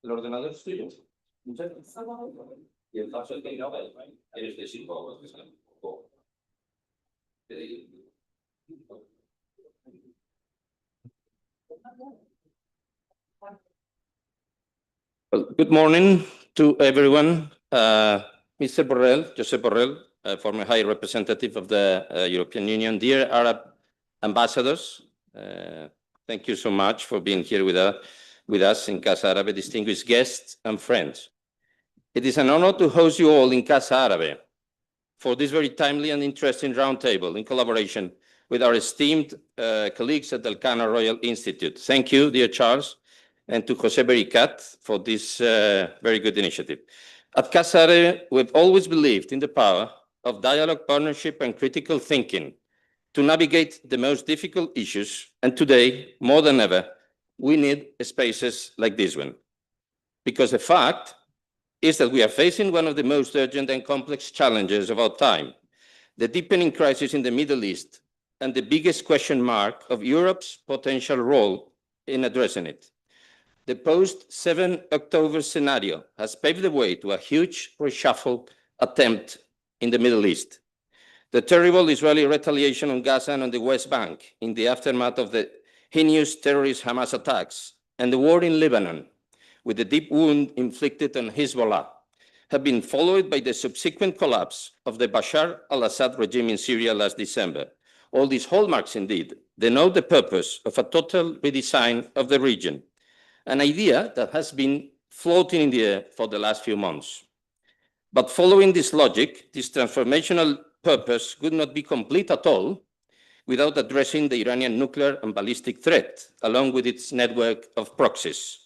El ordenador es tuyo. Y el caso es que no, eres de psicólogo. Well, good morning to everyone. Mr. Borrell, Josep Borrell, former High Representative of the European Union, dear Arab ambassadors, thank you so much for being here with us in Casa Árabe, distinguished guests and friends. It is an honor to host you all in Casa Árabe for this very timely and interesting roundtable in collaboration with our esteemed colleagues at the Elcano Royal Institute. Thank you, dear Charles, and to José Bericat for this very good initiative. At Casa Árabe, we've always believed in the power of dialogue, partnership, and critical thinking to navigate the most difficult issues. And today, more than ever, we need spaces like this one. Because the fact is that we are facing one of the most urgent and complex challenges of our time, the deepening crisis in the Middle East, and the biggest question mark of Europe's potential role in addressing it. The post-7 October scenario has paved the way to a huge reshuffle attempt in the Middle East. The terrible Israeli retaliation on Gaza and on the West Bank in the aftermath of the heinous terrorist Hamas attacks and the war in Lebanon, with the deep wound inflicted on Hezbollah, have been followed by the subsequent collapse of the Bashar al-Assad regime in Syria last December. All these hallmarks, indeed, denote the purpose of a total redesign of the region, an idea that has been floating in the air for the last few months. But following this logic, this transformational purpose would not be complete at all without addressing the Iranian nuclear and ballistic threat, along with its network of proxies.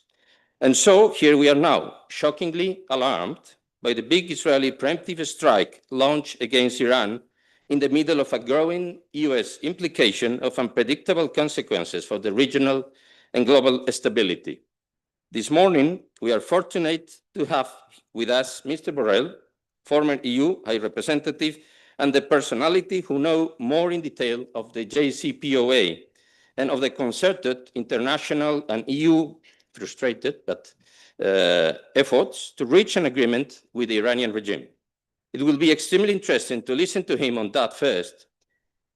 And so here we are now, shockingly alarmed by the big Israeli preemptive strike launched against Iran in the middle of a growing US implication of unpredictable consequences for the regional and global stability. This morning, we are fortunate to have with us Mr. Borrell, former EU High Representative, and the personality who know more in detail of the JCPOA and of the concerted international and EU frustrated, but efforts to reach an agreement with the Iranian regime. It will be extremely interesting to listen to him on that first.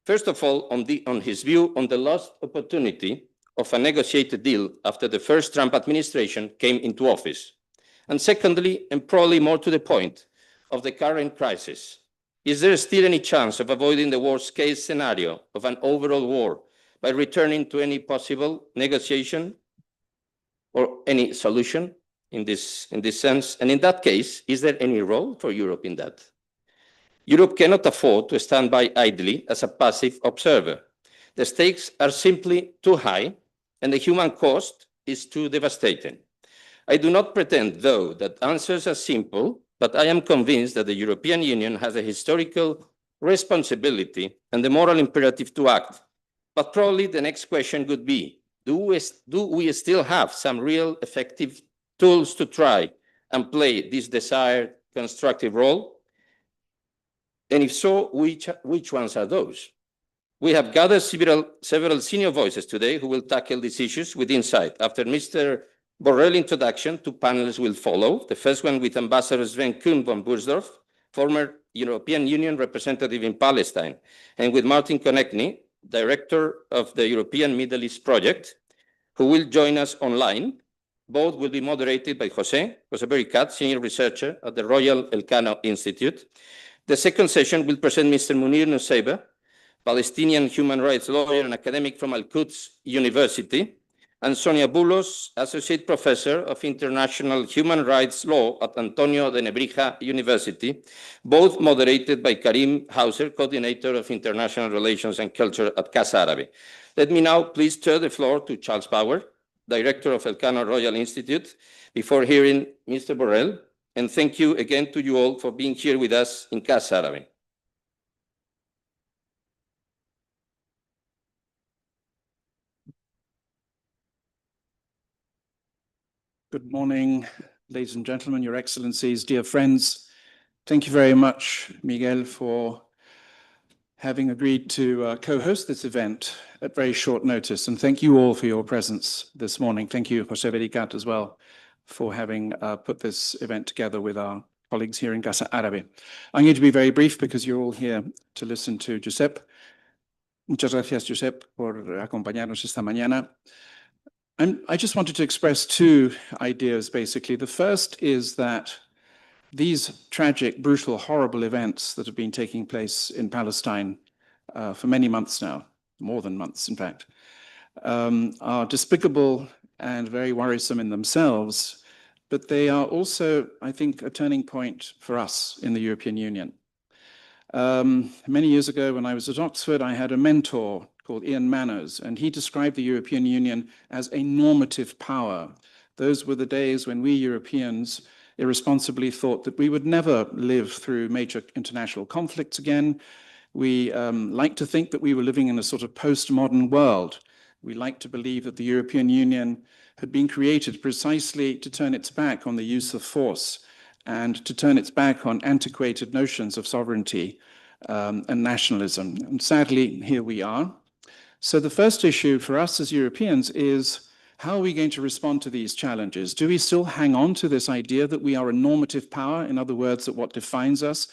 First of all, on his view on the lost opportunity of a negotiated deal after the first Trump administration came into office. And secondly, and probably more to the point, of the current crisis. Is there still any chance of avoiding the worst case scenario of an overall war by returning to any possible negotiation or any solution in this sense? And in that case, is there any role for Europe in that? Europe cannot afford to stand by idly as a passive observer. The stakes are simply too high, and the human cost is too devastating. I do not pretend, though, that answers are simple, but I am convinced that the European Union has a historical responsibility and the moral imperative to act. But probably the next question would be, do we still have some real effective tools to try and play this desired constructive role? And if so, which ones are those? We have gathered several senior voices today who will tackle these issues with insight. After Mr. Borrell's introduction, two panels will follow. The first one with Ambassador Sven Kuhn von Bursdorf, former European Union representative in Palestine, and with Martin Konechny, Director of the European Middle East Project, who will join us online. Both will be moderated by José Bericat, Senior Researcher at the Royal Elcano Institute. The second session will present Mr. Munir Nusseibeh, Palestinian human rights lawyer and academic from Al-Quds University, and Sonia Bulos, Associate Professor of International Human Rights Law at Antonio de Nebrija University, both moderated by Karim Hauser, Coordinator of International Relations and Culture at Casa Árabe. Let me now please turn the floor to Charles Bauer, Director of Elcano Royal Institute, before hearing Mr. Borrell, and thank you again to you all for being here with us in Casa Árabe. Good morning, ladies and gentlemen, Your Excellencies, dear friends. Thank you very much, Miguel, for having agreed to co-host this event at very short notice. And thank you all for your presence this morning. Thank you, José Bericat, as well, for having put this event together with our colleagues here in Casa Árabe. I'm going to be very brief because you're all here to listen to Josep. Muchas gracias, Josep, por acompañarnos esta mañana. I just wanted to express two ideas, basically. The first is that these tragic, brutal, horrible events that have been taking place in Palestine for many months now, more than months, in fact, are despicable and very worrisome in themselves, but they are also, I think, a turning point for us in the European Union. Many years ago, when I was at Oxford, I had a mentor called Ian Manners, and he described the European Union as a normative power. Those were the days when we Europeans irresponsibly thought that we would never live through major international conflicts again. We liked to think that we were living in a sort of postmodern world. We liked to believe that the European Union had been created precisely to turn its back on the use of force and to turn its back on antiquated notions of sovereignty and nationalism. And sadly, here we are. So the first issue for us as Europeans is, how are we going to respond to these challenges? Do we still hang on to this idea that we are a normative power? In other words, that what defines us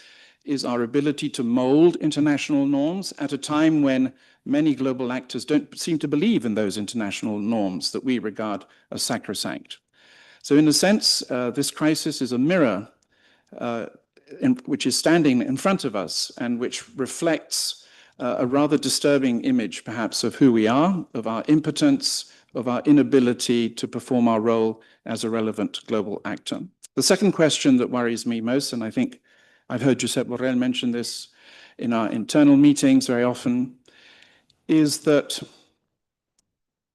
is our ability to mold international norms at a time when many global actors don't seem to believe in those international norms that we regard as sacrosanct. So in a sense, this crisis is a mirror which is standing in front of us and which reflects a rather disturbing image, perhaps, of who we are, of our impotence, of our inability to perform our role as a relevant global actor. The second question that worries me most, and I think I've heard Josep Borrell mention this in our internal meetings very often, is that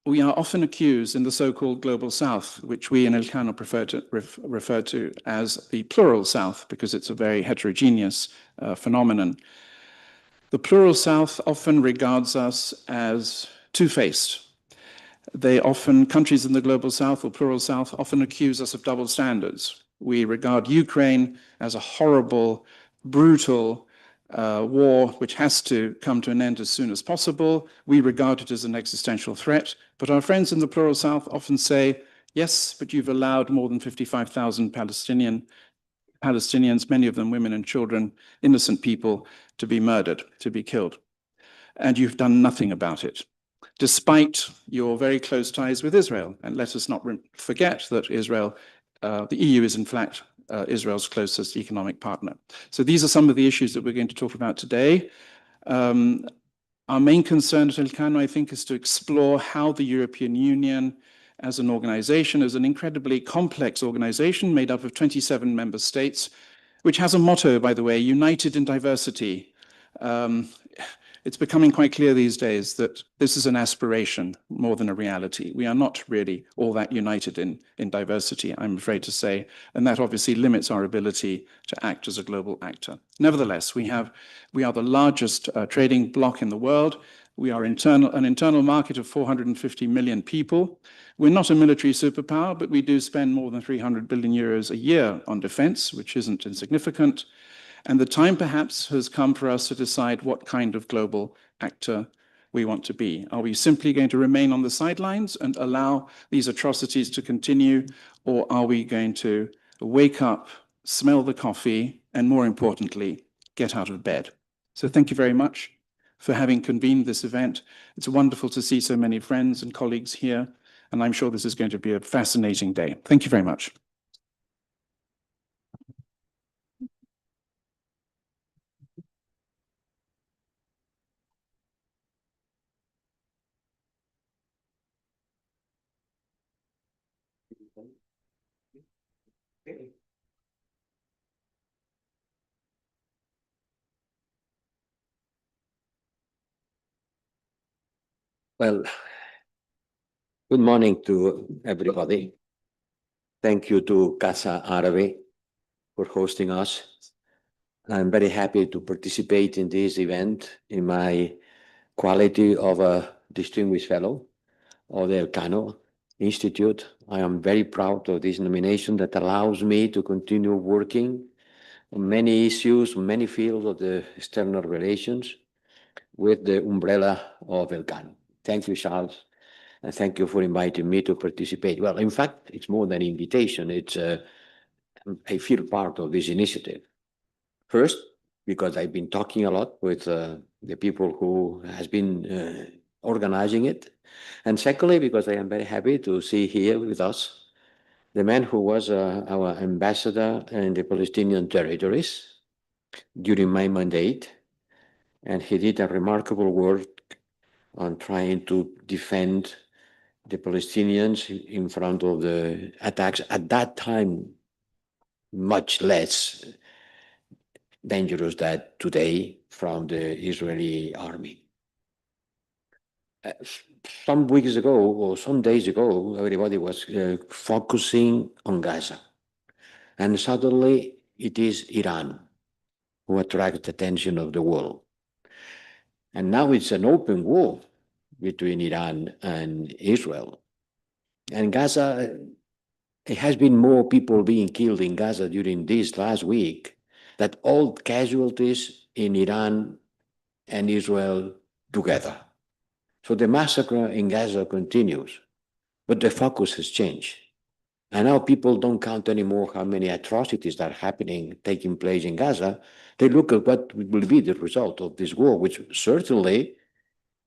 we are often accused in the so-called global south, which we in Elcano refer to as the plural south, because it's a very heterogeneous phenomenon. The plural south often regards us as two-faced. Countries in the global south or plural south often accuse us of double standards. We regard Ukraine as a horrible, brutal war which has to come to an end as soon as possible. We regard it as an existential threat. But our friends in the plural south often say, yes, but you've allowed more than 55,000 Palestinians, many of them women and children, innocent people, to be murdered, to be killed. And you've done nothing about it, despite your very close ties with Israel. And let us not forget that Israel, the EU is in fact Israel's closest economic partner. So these are some of the issues that we're going to talk about today. Our main concern at Elcano, I think, is to explore how the European Union as an organization, as an incredibly complex organization made up of 27 member states, which has a motto, by the way, united in diversity. It's becoming quite clear these days that this is an aspiration more than a reality. We are not really all that united in diversity, I'm afraid to say, and that obviously limits our ability to act as a global actor. Nevertheless, we are the largest trading bloc in the world. We are an internal market of 450 million people. We're not a military superpower, but we do spend more than 300 billion euros a year on defense, which isn't insignificant. And the time perhaps has come for us to decide what kind of global actor we want to be. Are we simply going to remain on the sidelines and allow these atrocities to continue, or are we going to wake up, smell the coffee, and more importantly, get out of bed? So thank you very much for having convened this event. It's wonderful to see so many friends and colleagues here, and I'm sure this is going to be a fascinating day. Thank you very much. Well, good morning to everybody. Thank you to Casa Árabe for hosting us. I'm very happy to participate in this event in my quality of a distinguished fellow of the Elcano Institute. I am very proud of this nomination that allows me to continue working on many issues, many fields of the external relations with the umbrella of Elcano. Thank you, Charles. And thank you for inviting me to participate. Well, in fact, it's more than invitation. I feel part of this initiative. First, because I've been talking a lot with the people who has been organizing it. And secondly, because I am very happy to see here with us the man who was our ambassador in the Palestinian territories during my mandate. And he did a remarkable work on trying to defend the Palestinians in front of the attacks at that time, much less dangerous than today from the Israeli army. Some weeks ago or some days ago, everybody was focusing on Gaza. And suddenly it is Iran who attracts the attention of the world. And now it's an open war between Iran and Israel. And Gaza, it has been more people being killed in Gaza during this last week than all casualties in Iran and Israel together. So the massacre in Gaza continues, but the focus has changed. And now people don't count anymore how many atrocities are taking place in Gaza. They look at what will be the result of this war, which certainly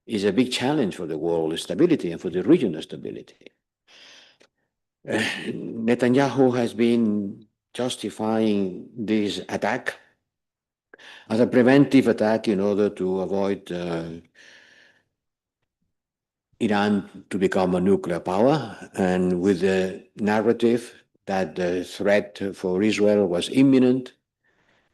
is a big challenge for the world stability and for the regional stability. Netanyahu has been justifying this attack as a preventive attack in order to avoid Iran to become a nuclear power, and with the narrative that the threat for Israel was imminent,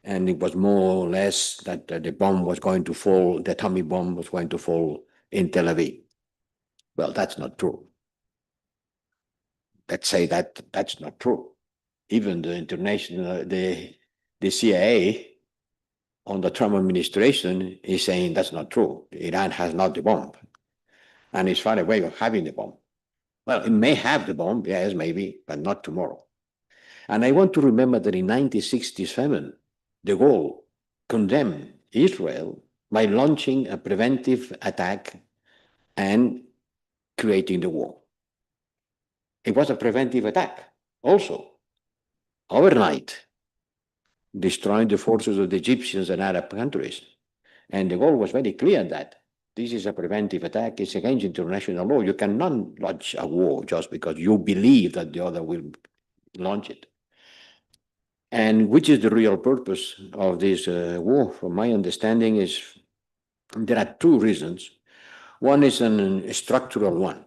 and it was more or less that the bomb was going to fall, the atomic bomb was going to fall in Tel Aviv. Well, that's not true. Let's say that that's not true. Even the CIA on the Trump administration is saying that's not true. Iran has not the bomb and is far away from having the bomb. Well, it may have the bomb, yes, maybe, but not tomorrow. And I want to remember that in 1967, de Gaulle condemned Israel by launching a preventive attack and creating the war. It was a preventive attack also, overnight, destroying the forces of the Egyptians and Arab countries. And de Gaulle was very clear that this is a preventive attack. It's against international law. You cannot launch a war just because you believe that the other will launch it. And which is the real purpose of this war? From my understanding is there are two reasons. One is a structural one.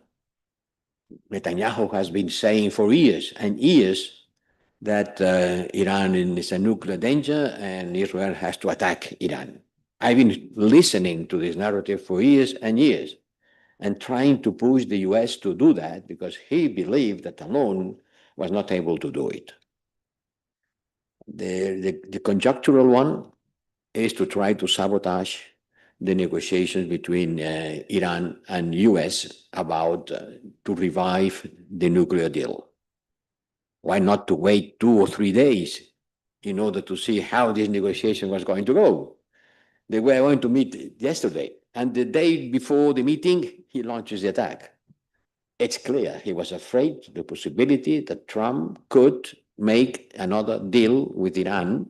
Netanyahu has been saying for years and years that Iran is a nuclear danger and Israel has to attack Iran. I've been listening to this narrative for years and years and trying to push the US to do that because he believed that alone was not able to do it. The conjectural one is to try to sabotage the negotiations between Iran and US about to revive the nuclear deal. Why not to wait 2 or 3 days in order to see how this negotiation was going to go? They were going to meet yesterday, and the day before the meeting, he launches the attack. It's clear he was afraid of the possibility that Trump could make another deal with Iran,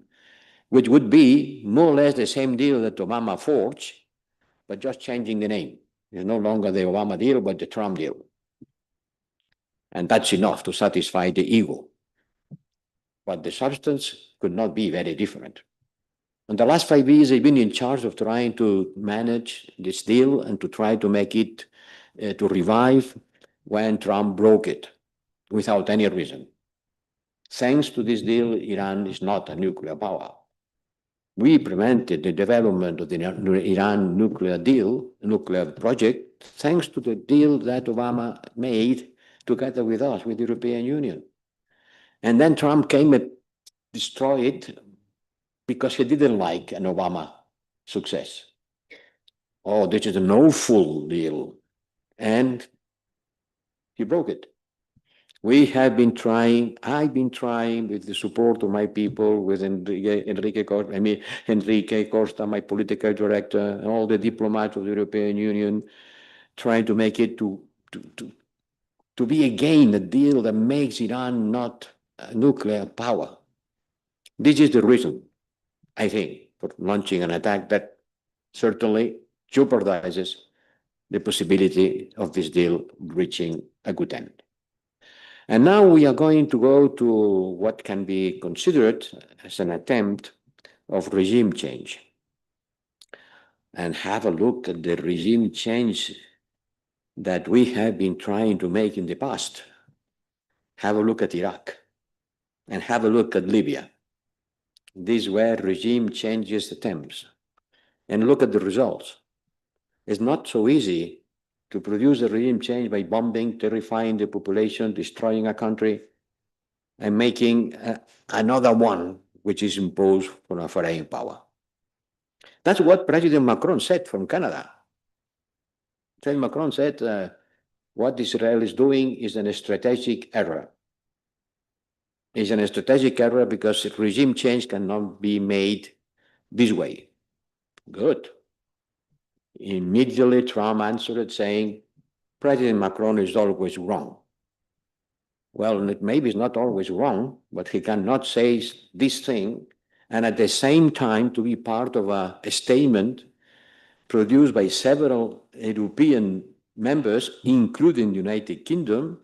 which would be more or less the same deal that Obama forged, but just changing the name. It's no longer the Obama deal, but the Trump deal. And that's enough to satisfy the ego. But the substance could not be very different. In the last 5 years, they've been in charge of trying to manage this deal and to try to make it to revive when Trump broke it without any reason. Thanks to this deal, Iran is not a nuclear power. We prevented the development of the Iran nuclear project, thanks to the deal that Obama made together with us, with the European Union. And then Trump came and destroyed it because he didn't like an Obama success. Oh, this is a no-full deal. And he broke it. We have been trying, I've been trying with the support of my people, with Enrique Costa, my political director, and all the diplomats of the European Union, trying to make it to to be again a deal that makes Iran not a nuclear power. This is the reason, I think, for launching an attack that certainly jeopardizes the possibility of this deal reaching a good end. And now we are going to go to what can be considered as an attempt of regime change and have a look at the regime change that we have been trying to make in the past. Have a look at Iraq and have a look at Libya. These were regime changes attempts. And look at the results. It's not so easy to produce a regime change by bombing, terrifying the population, destroying a country, and making another one which is imposed from a foreign power. That's what President Macron said from Canada. President Macron said, what Israel is doing is a strategic error. It's a strategic error because regime change cannot be made this way. Good. Immediately, Trump answered saying, President Macron is always wrong. Well, maybe it's not always wrong, but he cannot say this thing and at the same time to be part of a statement produced by several European members, including the United Kingdom,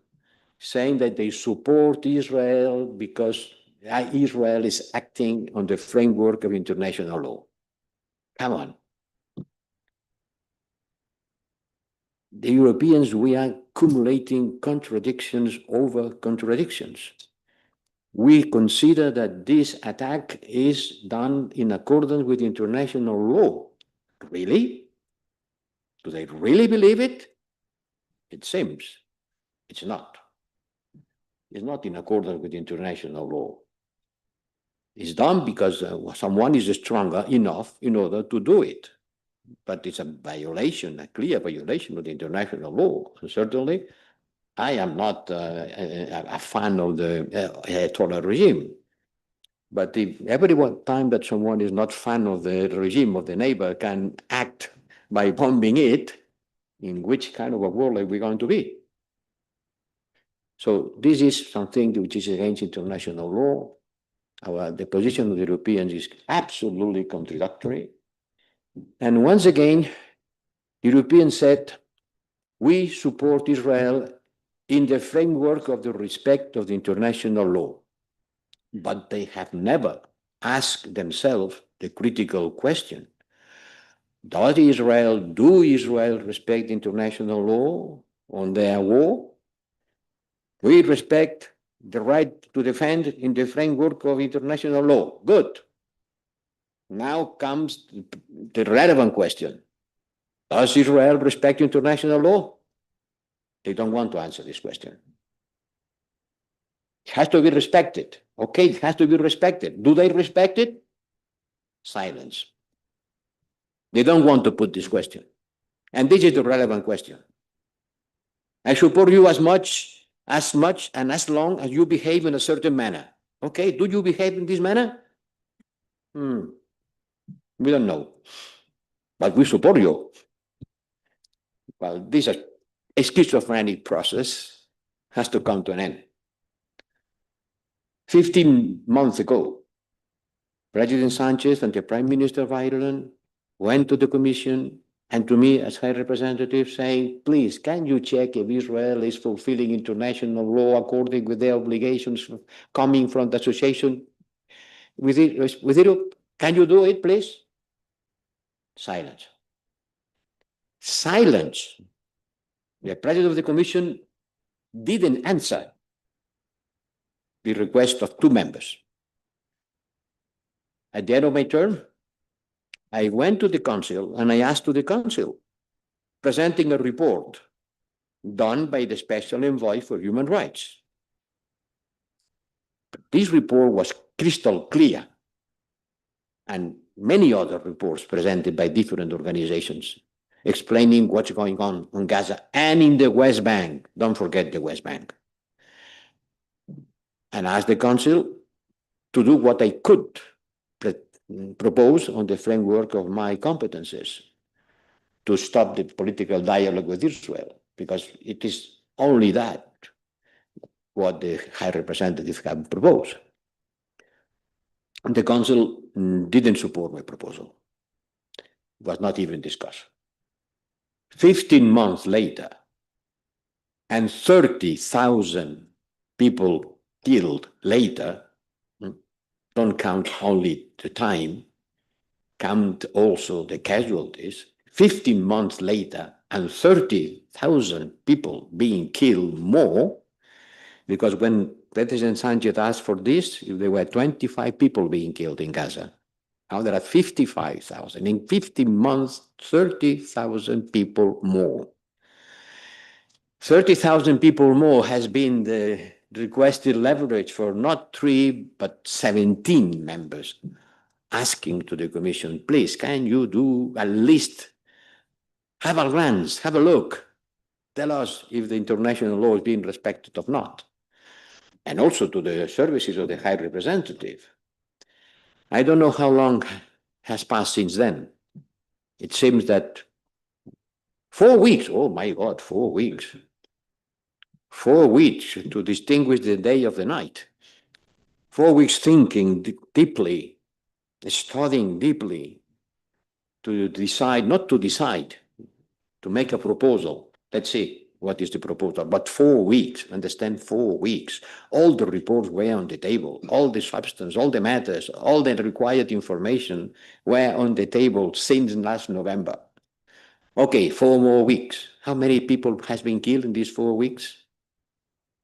saying that they support Israel because Israel is acting on the framework of international law. Come on. The Europeans, we are accumulating contradictions over contradictions. We consider that this attack is done in accordance with international law. Really? Do they really believe it? It seems it's not. It's not in accordance with international law. It's done because someone is stronger enough in order to do it. But it's a violation, a clear violation of the international law. And certainly, I am not a fan of the Ayatollah regime. But if every time that someone is not fan of the regime of the neighbor can act by bombing it, in which kind of a world are we going to be? So this is something which is against international law. The position of the Europeans is absolutely contradictory. And once again, Europeans said, we support Israel in the framework of the respect of the international law. But they have never asked themselves the critical question. Do Israel respect international law on their war? We respect the right to defend in the framework of international law. Good. Now comes the relevant question. Does Israel respect international law? They don't want to answer this question. It has to be respected. Okay, it has to be respected. Do they respect it? Silence. They don't want to put this question. And this is the relevant question. I support you as much and as long as you behave in a certain manner. Okay, do you behave in this manner? We don't know. But we support you. Well, this is a schizophrenic process has to come to an end. 15 months ago, President Sanchez and the Prime Minister of Ireland went to the Commission and to me as High Representative saying, please, can you check if Israel is fulfilling international law according with their obligations coming from the association with Europe? Can you do it, please? Silence. Silence. The President of the Commission didn't answer the request of two members. At the end of my term, I went to the Council and I asked to the Council, presenting a report done by the Special Envoy for Human Rights. But this report was crystal clear, and many other reports presented by different organizations explaining what's going on Gaza and in the West Bank. Don't forget the West Bank. And asked the Council to do what I could propose on the framework of my competences to stop the political dialogue with Israel. because it is only that what the High Representative have proposed. And the Council didn't support my proposal. It was not even discussed. 15 months later, and 30,000 people killed later, don't count only the time, count also the casualties. 15 months later, and 30,000 people being killed more, because when President Sanchez asked for this, there were 25 people being killed in Gaza. Now there are 55,000. In 15 months, 30,000 people more. 30,000 people more has been the requested leverage for not 3, but 17 members asking to the Commission, please, can you do at least have a glance, have a look, tell us if the international law is being respected or not. And also to the services of the High Representative. I don't know how long has passed since then. It seems that 4 weeks, oh my God, 4 weeks. 4 weeks to distinguish the day of the night. 4 weeks thinking deeply, studying deeply, to decide, not to decide, to make a proposal. Let's see what is the proposal. But 4 weeks, understand, 4 weeks. All the reports were on the table, all the substance, all the matters, all the required information were on the table since last November. Okay, 4 more weeks. How many people has been killed in these 4 weeks?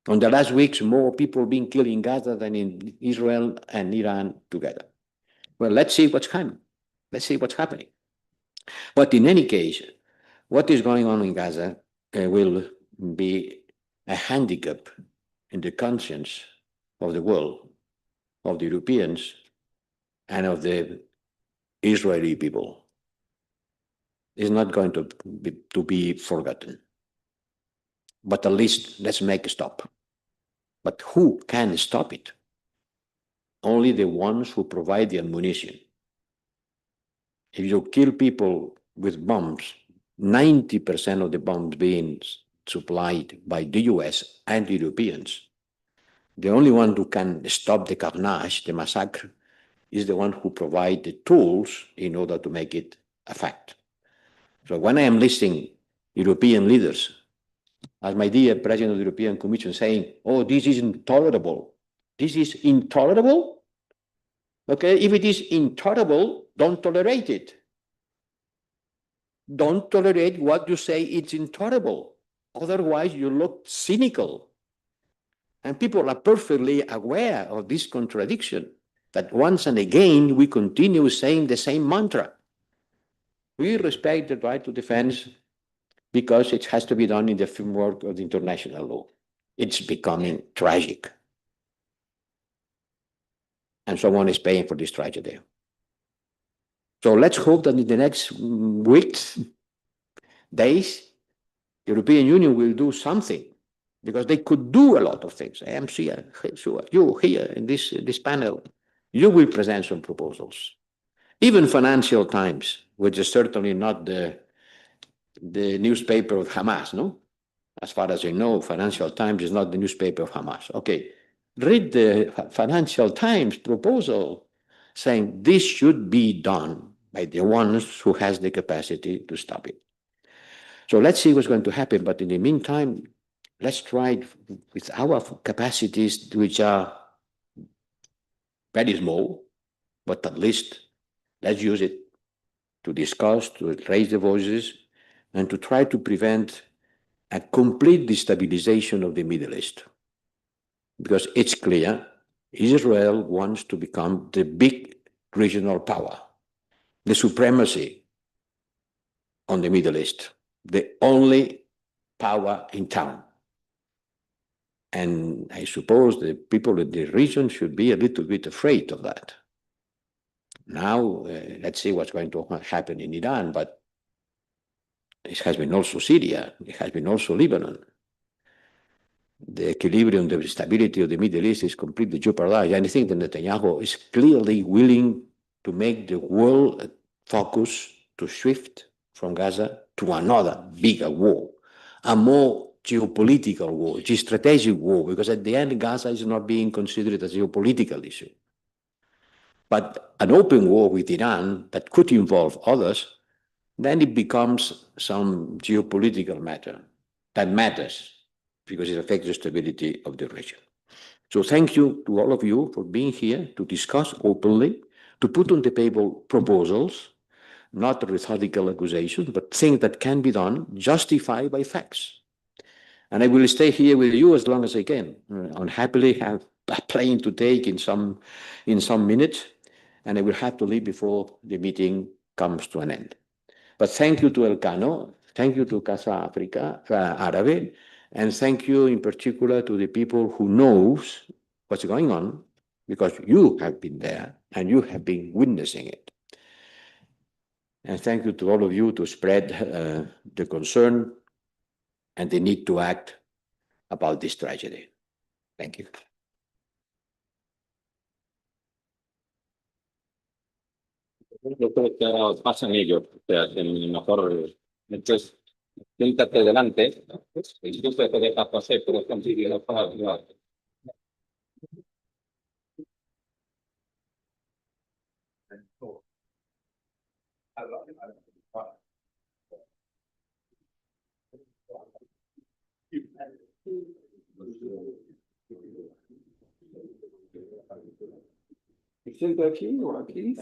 On the last weeks, more people being killed in Gaza than in Israel and Iran together. Well, let's see what's coming. Let's see what's happening. But in any case, what is going on in Gaza will be a handicap in the conscience of the world, of the Europeans, and of the Israeli people. It's not going to be forgotten. But at least let's make a stop. But who can stop it? Only the ones who provide the ammunition. If you kill people with bombs, 90% of the bombs being supplied by the US and the Europeans, the only one who can stop the carnage, the massacre, is the one who provides the tools in order to make it a fact. So when I am listing European leaders, as my dear President of the European Commission saying, oh, this is intolerable. This is intolerable? Okay, if it is intolerable, don't tolerate it. Don't tolerate what you say it's intolerable. Otherwise, you look cynical. And people are perfectly aware of this contradiction, that once and again, we continue saying the same mantra. We respect the right to defense because it has to be done in the framework of the international law. It's becoming tragic. And someone is paying for this tragedy. So let's hope that in the next weeks, days, the European Union will do something, because they could do a lot of things. I am sure you here in this panel, you will present some proposals. Even Financial Times, which is certainly not the newspaper of Hamas, no? As far as I know, Financial Times is not the newspaper of Hamas. Okay, read the Financial Times proposal saying this should be done by the ones who has the capacity to stop it. So let's see what's going to happen. But in the meantime, let's try with our capacities, which are very small, but at least let's use it to discuss, to raise the voices, and to try to prevent a complete destabilization of the Middle East. Because it's clear, Israel wants to become the big regional power, the supremacy on the Middle East, the only power in town. And I suppose the people in the region should be a little bit afraid of that. Now, let's see what's going to happen in Iran, but it has been also Syria, it has been also Lebanon. The equilibrium, the stability of the Middle East is completely jeopardized. And I think that Netanyahu is clearly willing to make the world focus to shift from Gaza to another bigger war. a more geopolitical war, strategic war, because at the end, Gaza is not being considered a geopolitical issue. But an open war with Iran that could involve others, then it becomes some geopolitical matter that matters because it affects the stability of the region. So thank you to all of you for being here to discuss openly, to put on the table proposals, not rhetorical accusations, but things that can be done, justified by facts. And I will stay here with you as long as I can. Unhappily, have a plane to take in some minutes, and I will have to leave before the meeting comes to an end. But thank you to Elcano, thank you to Casa Africa, Árabe, and thank you in particular to the people who knows what's going on, because you have been there and you have been witnessing it. And thank you to all of you to spread the concern and the need to act about this tragedy. Thank you. Yo creo que pasan ellos, o sea, que mejor, entonces, siéntate delante, y tú te dejas pasar, pero conseguir la palabra. ¿Me siento aquí o aquí?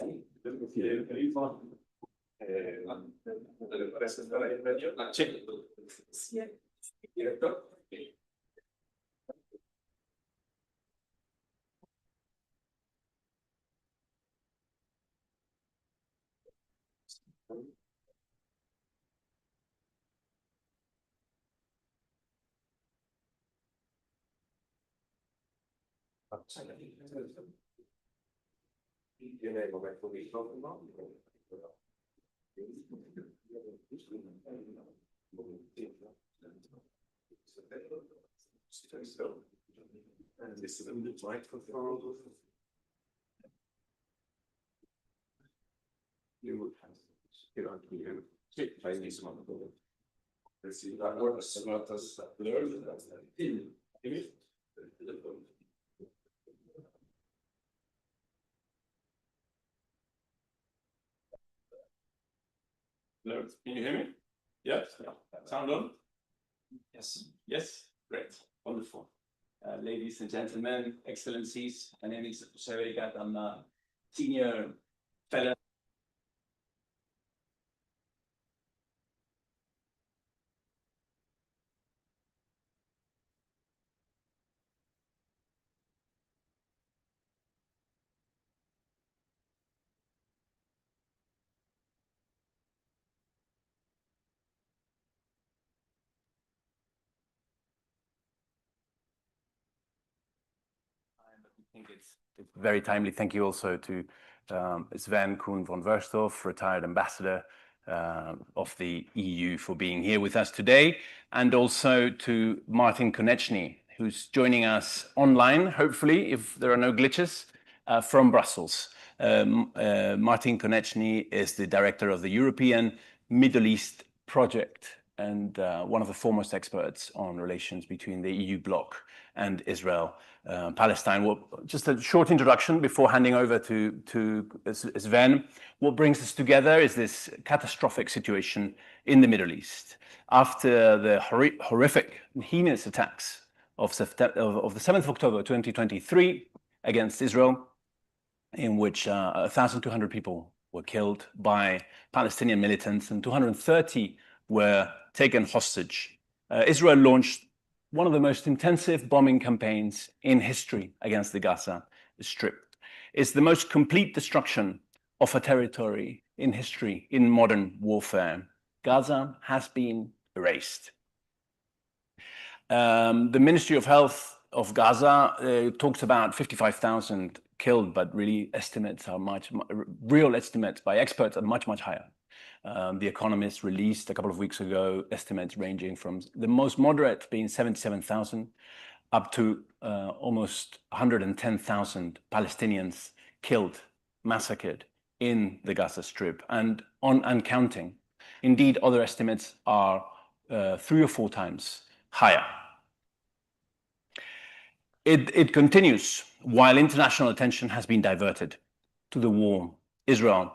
Sí. Director. Tiene el momento micrófono. And this is the microphone. You would have to get on here. I need some of the. Let's see, that works. Not as blurred. Can you hear me? Yes. Sound on? Yes. Yes. Great. Wonderful. Ladies and gentlemen, excellencies, my name is José Verigat. I'm a senior fellow. I think it's very timely. Thank you also to Sven Kuhn von Verstorff, retired ambassador of the EU, for being here with us today, and also to Martin Konechny, who's joining us online, hopefully, if there are no glitches, from Brussels. Martin Konechny is the director of the European Middle East Project and one of the foremost experts on relations between the EU bloc and Israel, Palestine. Well, just a short introduction before handing over to Sven. What brings us together is this catastrophic situation in the Middle East. After the horrific and heinous attacks of the 7th of October 2023 against Israel, in which 1,200 people were killed by Palestinian militants and 230 were taken hostage, Israel launched one of the most intensive bombing campaigns in history against the Gaza Strip. It's the most complete destruction of a territory in history in modern warfare. Gaza has been erased. The Ministry of Health of Gaza talks about 55,000 killed, but really estimates are real estimates by experts are much higher. The Economist released a couple of weeks ago estimates ranging from the most moderate being 77,000 up to almost 110,000 Palestinians killed, massacred in the Gaza Strip and counting. Indeed, other estimates are 3 or 4 times higher. It continues while international attention has been diverted to the war Israel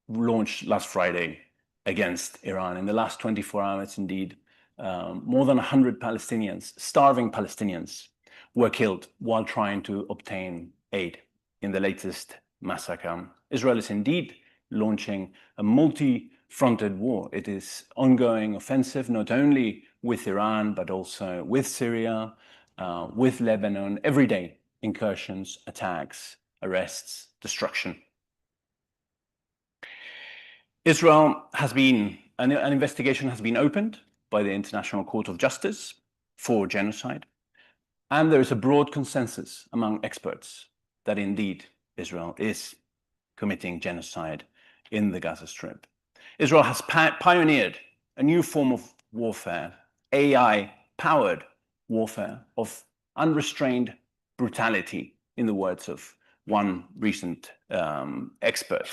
launched last Friday against Iran. In the last 24 hours, indeed, more than 100 Palestinians, starving Palestinians, were killed while trying to obtain aid in the latest massacre. Israel is indeed launching a multi-fronted war. It is ongoing offensive not only with Iran, but also with Syria, with Lebanon, every day incursions, attacks, arrests, destruction. Israel has been, an investigation has been opened by the International Court of Justice for genocide. And there is a broad consensus among experts that indeed Israel is committing genocide in the Gaza Strip. Israel has pioneered a new form of warfare, AI-powered warfare of unrestrained brutality, in the words of one recent expert.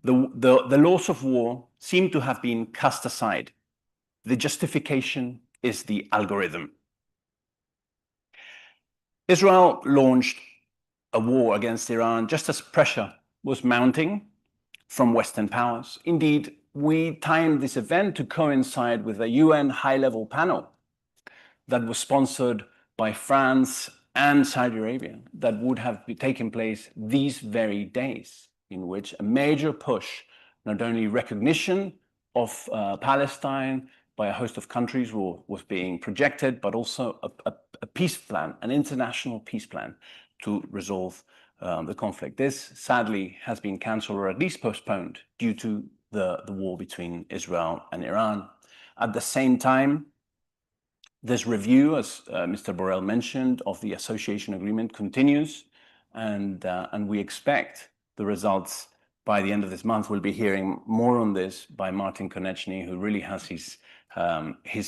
The laws of war seem to have been cast aside. The justification is the algorithm. Israel launched a war against Iran just as pressure was mounting from Western powers. Indeed, we timed this event to coincide with a UN high-level panel that was sponsored by France and Saudi Arabia that would have taken place these very days, in which a major push, not only recognition of Palestine by a host of countries was being projected, but also a peace plan, an international peace plan to resolve the conflict. This sadly has been cancelled or at least postponed due to the war between Israel and Iran. At the same time, this review, as Mr. Borrell mentioned, of the association agreement continues, and we expect the results by the end of this month. We'll be hearing more on this by Martin Konechny, who really has his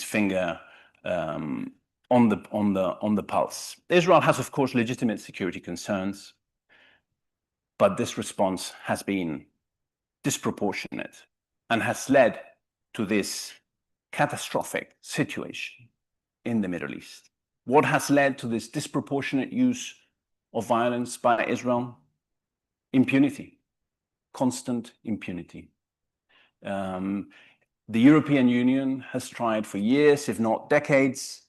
finger on the pulse. Israel has, of course, legitimate security concerns, but this response has been disproportionate and has led to this catastrophic situation in the Middle East. What has led to this disproportionate use of violence by Israel? Impunity, constant impunity. The European Union has tried for years, if not decades,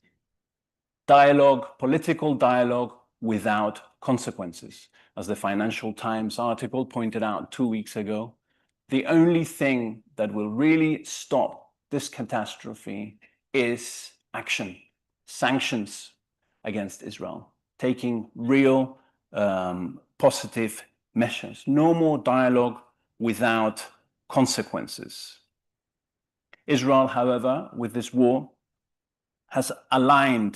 dialogue, political dialogue without consequences. As the Financial Times article pointed out 2 weeks ago, the only thing that will really stop this catastrophe is action, sanctions against Israel, taking real positive measures. No more dialogue without consequences. Israel, however, with this war, has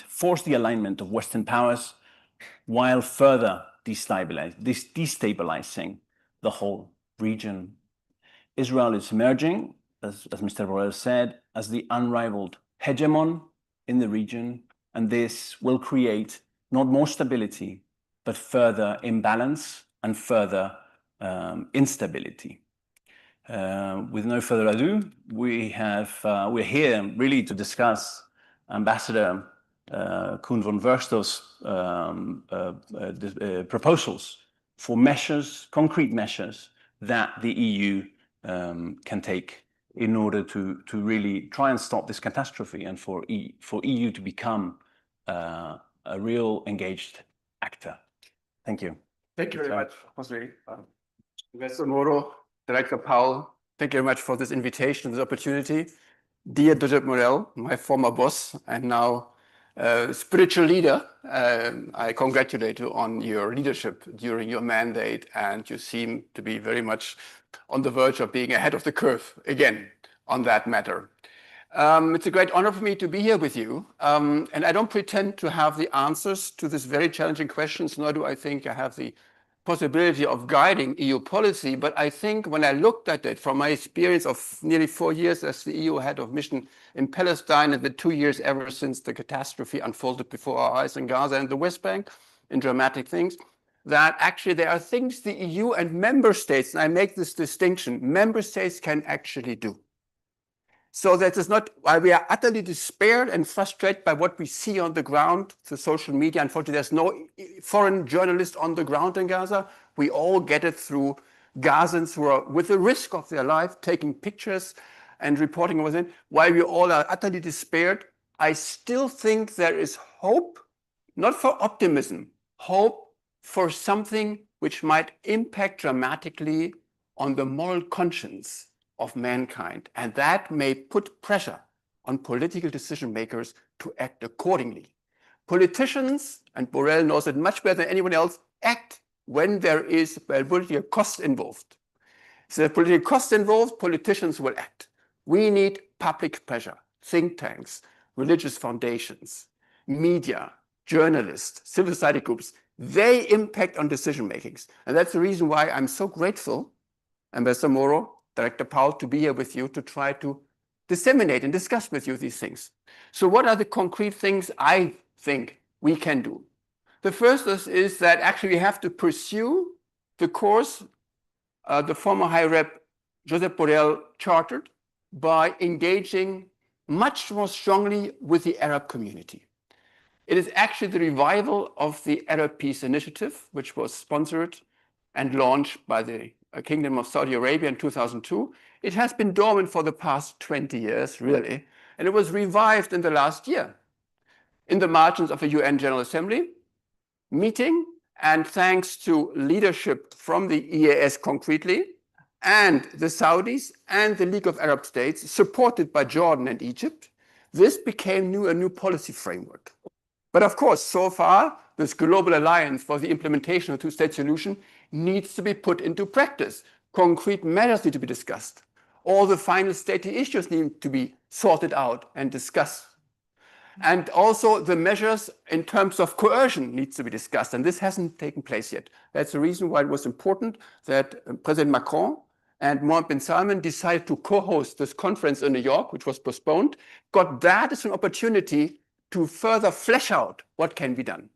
forced the alignment of Western powers while further destabilizing the whole region. Israel is emerging, as Mr. Borrell said, as the unrivaled hegemon in the region, and this will create not more stability, but further imbalance and further instability. With no further ado, we're here really to discuss Ambassador Koen van Versto's proposals for measures, concrete measures that the EU can take in order to really try and stop this catastrophe and for EU to become a real engaged actor. Thank you. Thank you very much, Jose. Investor Moro, Director Powell, thank you very much for this invitation, this opportunity. Dear Josep Morel, my former boss and now spiritual leader, I congratulate you on your leadership during your mandate, and you seem to be very much on the verge of being ahead of the curve again on that matter. It's a great honor for me to be here with you, and I don't pretend to have the answers to these very challenging questions, nor do I think I have the possibility of guiding EU policy, but I think when I looked at it from my experience of nearly 4 years as the EU head of mission in Palestine and the 2 years ever since the catastrophe unfolded before our eyes in Gaza and the West Bank in dramatic things, that actually there are things the EU and member states, and I make this distinction, member states can actually do. So that is not, while we are utterly despaired and frustrated by what we see on the ground through social media, unfortunately, there's no foreign journalist on the ground in Gaza. We all get it through Gazans who are, with the risk of their life, taking pictures and reporting what was in. While we all are utterly despaired, I still think there is hope, not for optimism, hope for something which might impact dramatically on the moral conscience of mankind, and that may put pressure on political decision makers to act accordingly. Politicians, and Borrell knows it much better than anyone else, act when there is political cost involved. If there's political cost involved, politicians will act. We need public pressure, think tanks, religious foundations, media, journalists, civil society groups. They impact on decision makings. And that's the reason why I'm so grateful, Ambassador Moro, Director Powell, to be here with you to try to disseminate and discuss with you these things. So what are the concrete things I think we can do? The first is that actually we have to pursue the course the former High Rep Josep Borrell chartered by engaging much more strongly with the Arab community. It is actually the revival of the Arab Peace Initiative, which was sponsored and launched by the Kingdom of Saudi Arabia in 2002. It has been dormant for the past 20 years, really, and it was revived in the last year in the margins of the UN General Assembly meeting, and thanks to leadership from the EAS concretely, and the Saudis and the League of Arab States, supported by Jordan and Egypt, this became a new policy framework. But of course, so far, this global alliance for the implementation of the two-state solution needs to be put into practice. Concrete measures need to be discussed. All the final state issues need to be sorted out and discussed. And also the measures in terms of coercion needs to be discussed, and this hasn't taken place yet. That's the reason why it was important that President Macron and Mohammed bin Salman decided to co-host this conference in New York, which was postponed. Got that as an opportunity to further flesh out what can be done.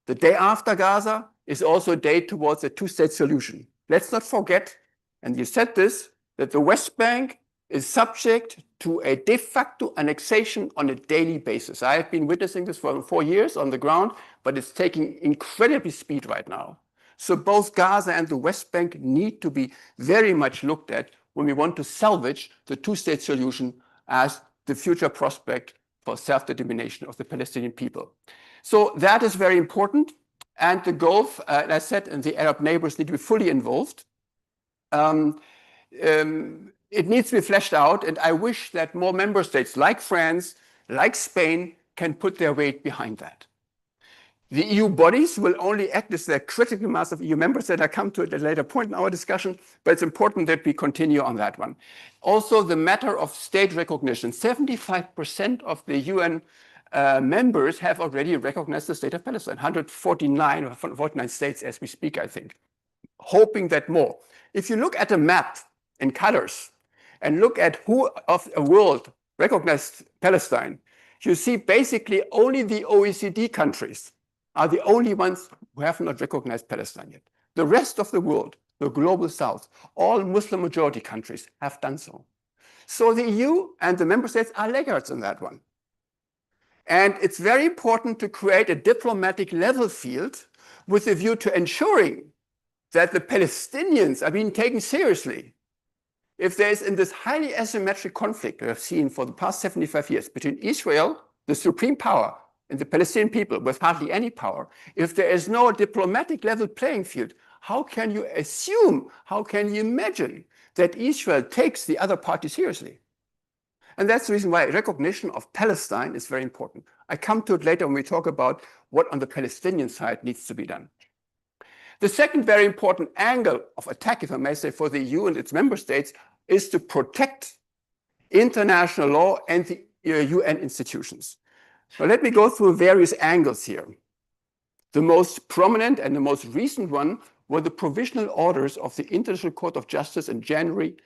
The day after Gaza is also a day towards a two-state solution. Let's not forget, and you said this, that the West Bank is subject to a de facto annexation on a daily basis. I have been witnessing this for 4 years on the ground, but it's taking incredibly speed right now. So both Gaza and the West Bank need to be very much looked at when we want to salvage the two-state solution as the future prospect for self-determination of the Palestinian people. So that is very important. And the Gulf, as I said, and the Arab neighbors need to be fully involved. It needs to be fleshed out, and I wish that more member states like France, like Spain, can put their weight behind that. The EU bodies will only act as the critical mass of EU member states. I come to it at a later point in our discussion, but it's important that we continue on that one. Also, the matter of state recognition. 75% of the UN members have already recognized the state of Palestine. 149 or 49 states as we speak, I think. Hoping that more. If you look at a map in colors and look at who of the world recognized Palestine, you see basically only the OECD countries are the only ones who have not recognized Palestine yet. The rest of the world, the global south, all Muslim majority countries have done so. So the EU and the member states are laggards in that one. And it's very important to create a diplomatic level field with a view to ensuring that the Palestinians are being taken seriously. If there's in this highly asymmetric conflict we have seen for the past 75 years between Israel, the supreme power, and the Palestinian people with hardly any power, if there is no diplomatic level playing field, how can you assume, how can you imagine that Israel takes the other party seriously? And that's the reason why recognition of Palestine is very important. I come to it later when we talk about what on the Palestinian side needs to be done. The second very important angle of attack, if I may say, for the EU and its member states is to protect international law and the UN institutions. So let me go through various angles here. The most prominent and the most recent one were the provisional orders of the International Court of Justice in January,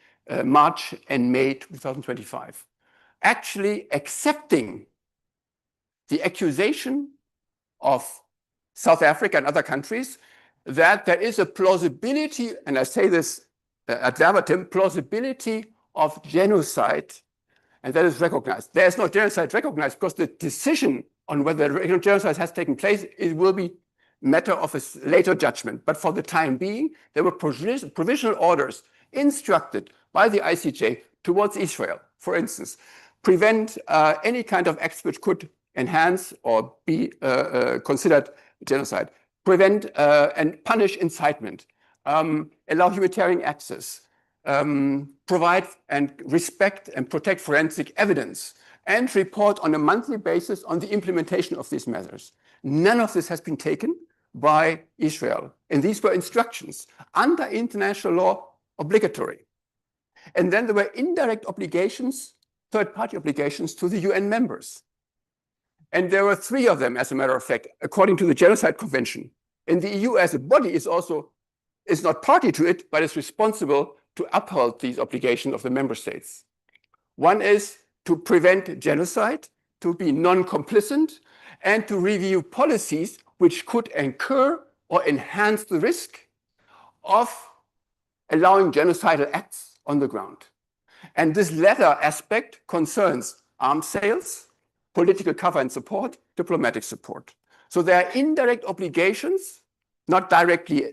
March, and May 2025, actually accepting the accusation of South Africa and other countries that there is a plausibility, and I say this ad verbatim, plausibility of genocide and that is recognized. There is no genocide recognized because the decision on whether genocide has taken place, it will be matter of a later judgment. But for the time being, there were provisional orders instructed by the ICJ towards Israel, for instance, prevent any kind of acts which could enhance or be considered genocide, prevent and punish incitement, allow humanitarian access, provide and respect and protect forensic evidence, and report on a monthly basis on the implementation of these measures. None of this has been taken by Israel. And these were instructions under international law obligatory. And then there were indirect obligations, third-party obligations to the UN members. And there were 3 of them, as a matter of fact, according to the Genocide Convention. And the EU as a body is not party to it, but is responsible to uphold these obligations of the member states. One is to prevent genocide, to be non-complicit, and to review policies which could incur or enhance the risk of allowing genocidal acts on the ground. And this latter aspect concerns arms sales, political cover and support, diplomatic support. So there are indirect obligations, not directly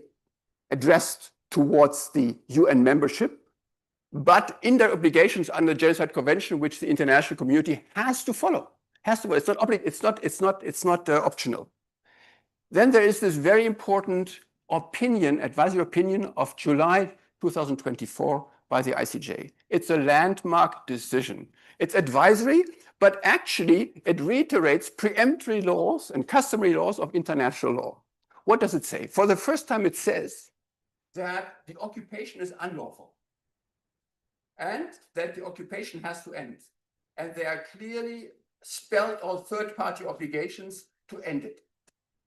addressed towards the UN membership, but indirect obligations under the Genocide Convention, which the international community has to follow. It's not optional. Then there is this very important opinion, advisory opinion of July 2024 by the ICJ. It's a landmark decision. It's advisory, but actually it reiterates preemptory laws and customary laws of international law. What does it say? For the first time, it says that the occupation is unlawful and that the occupation has to end. And they are clearly spelled out third-party obligations to end it.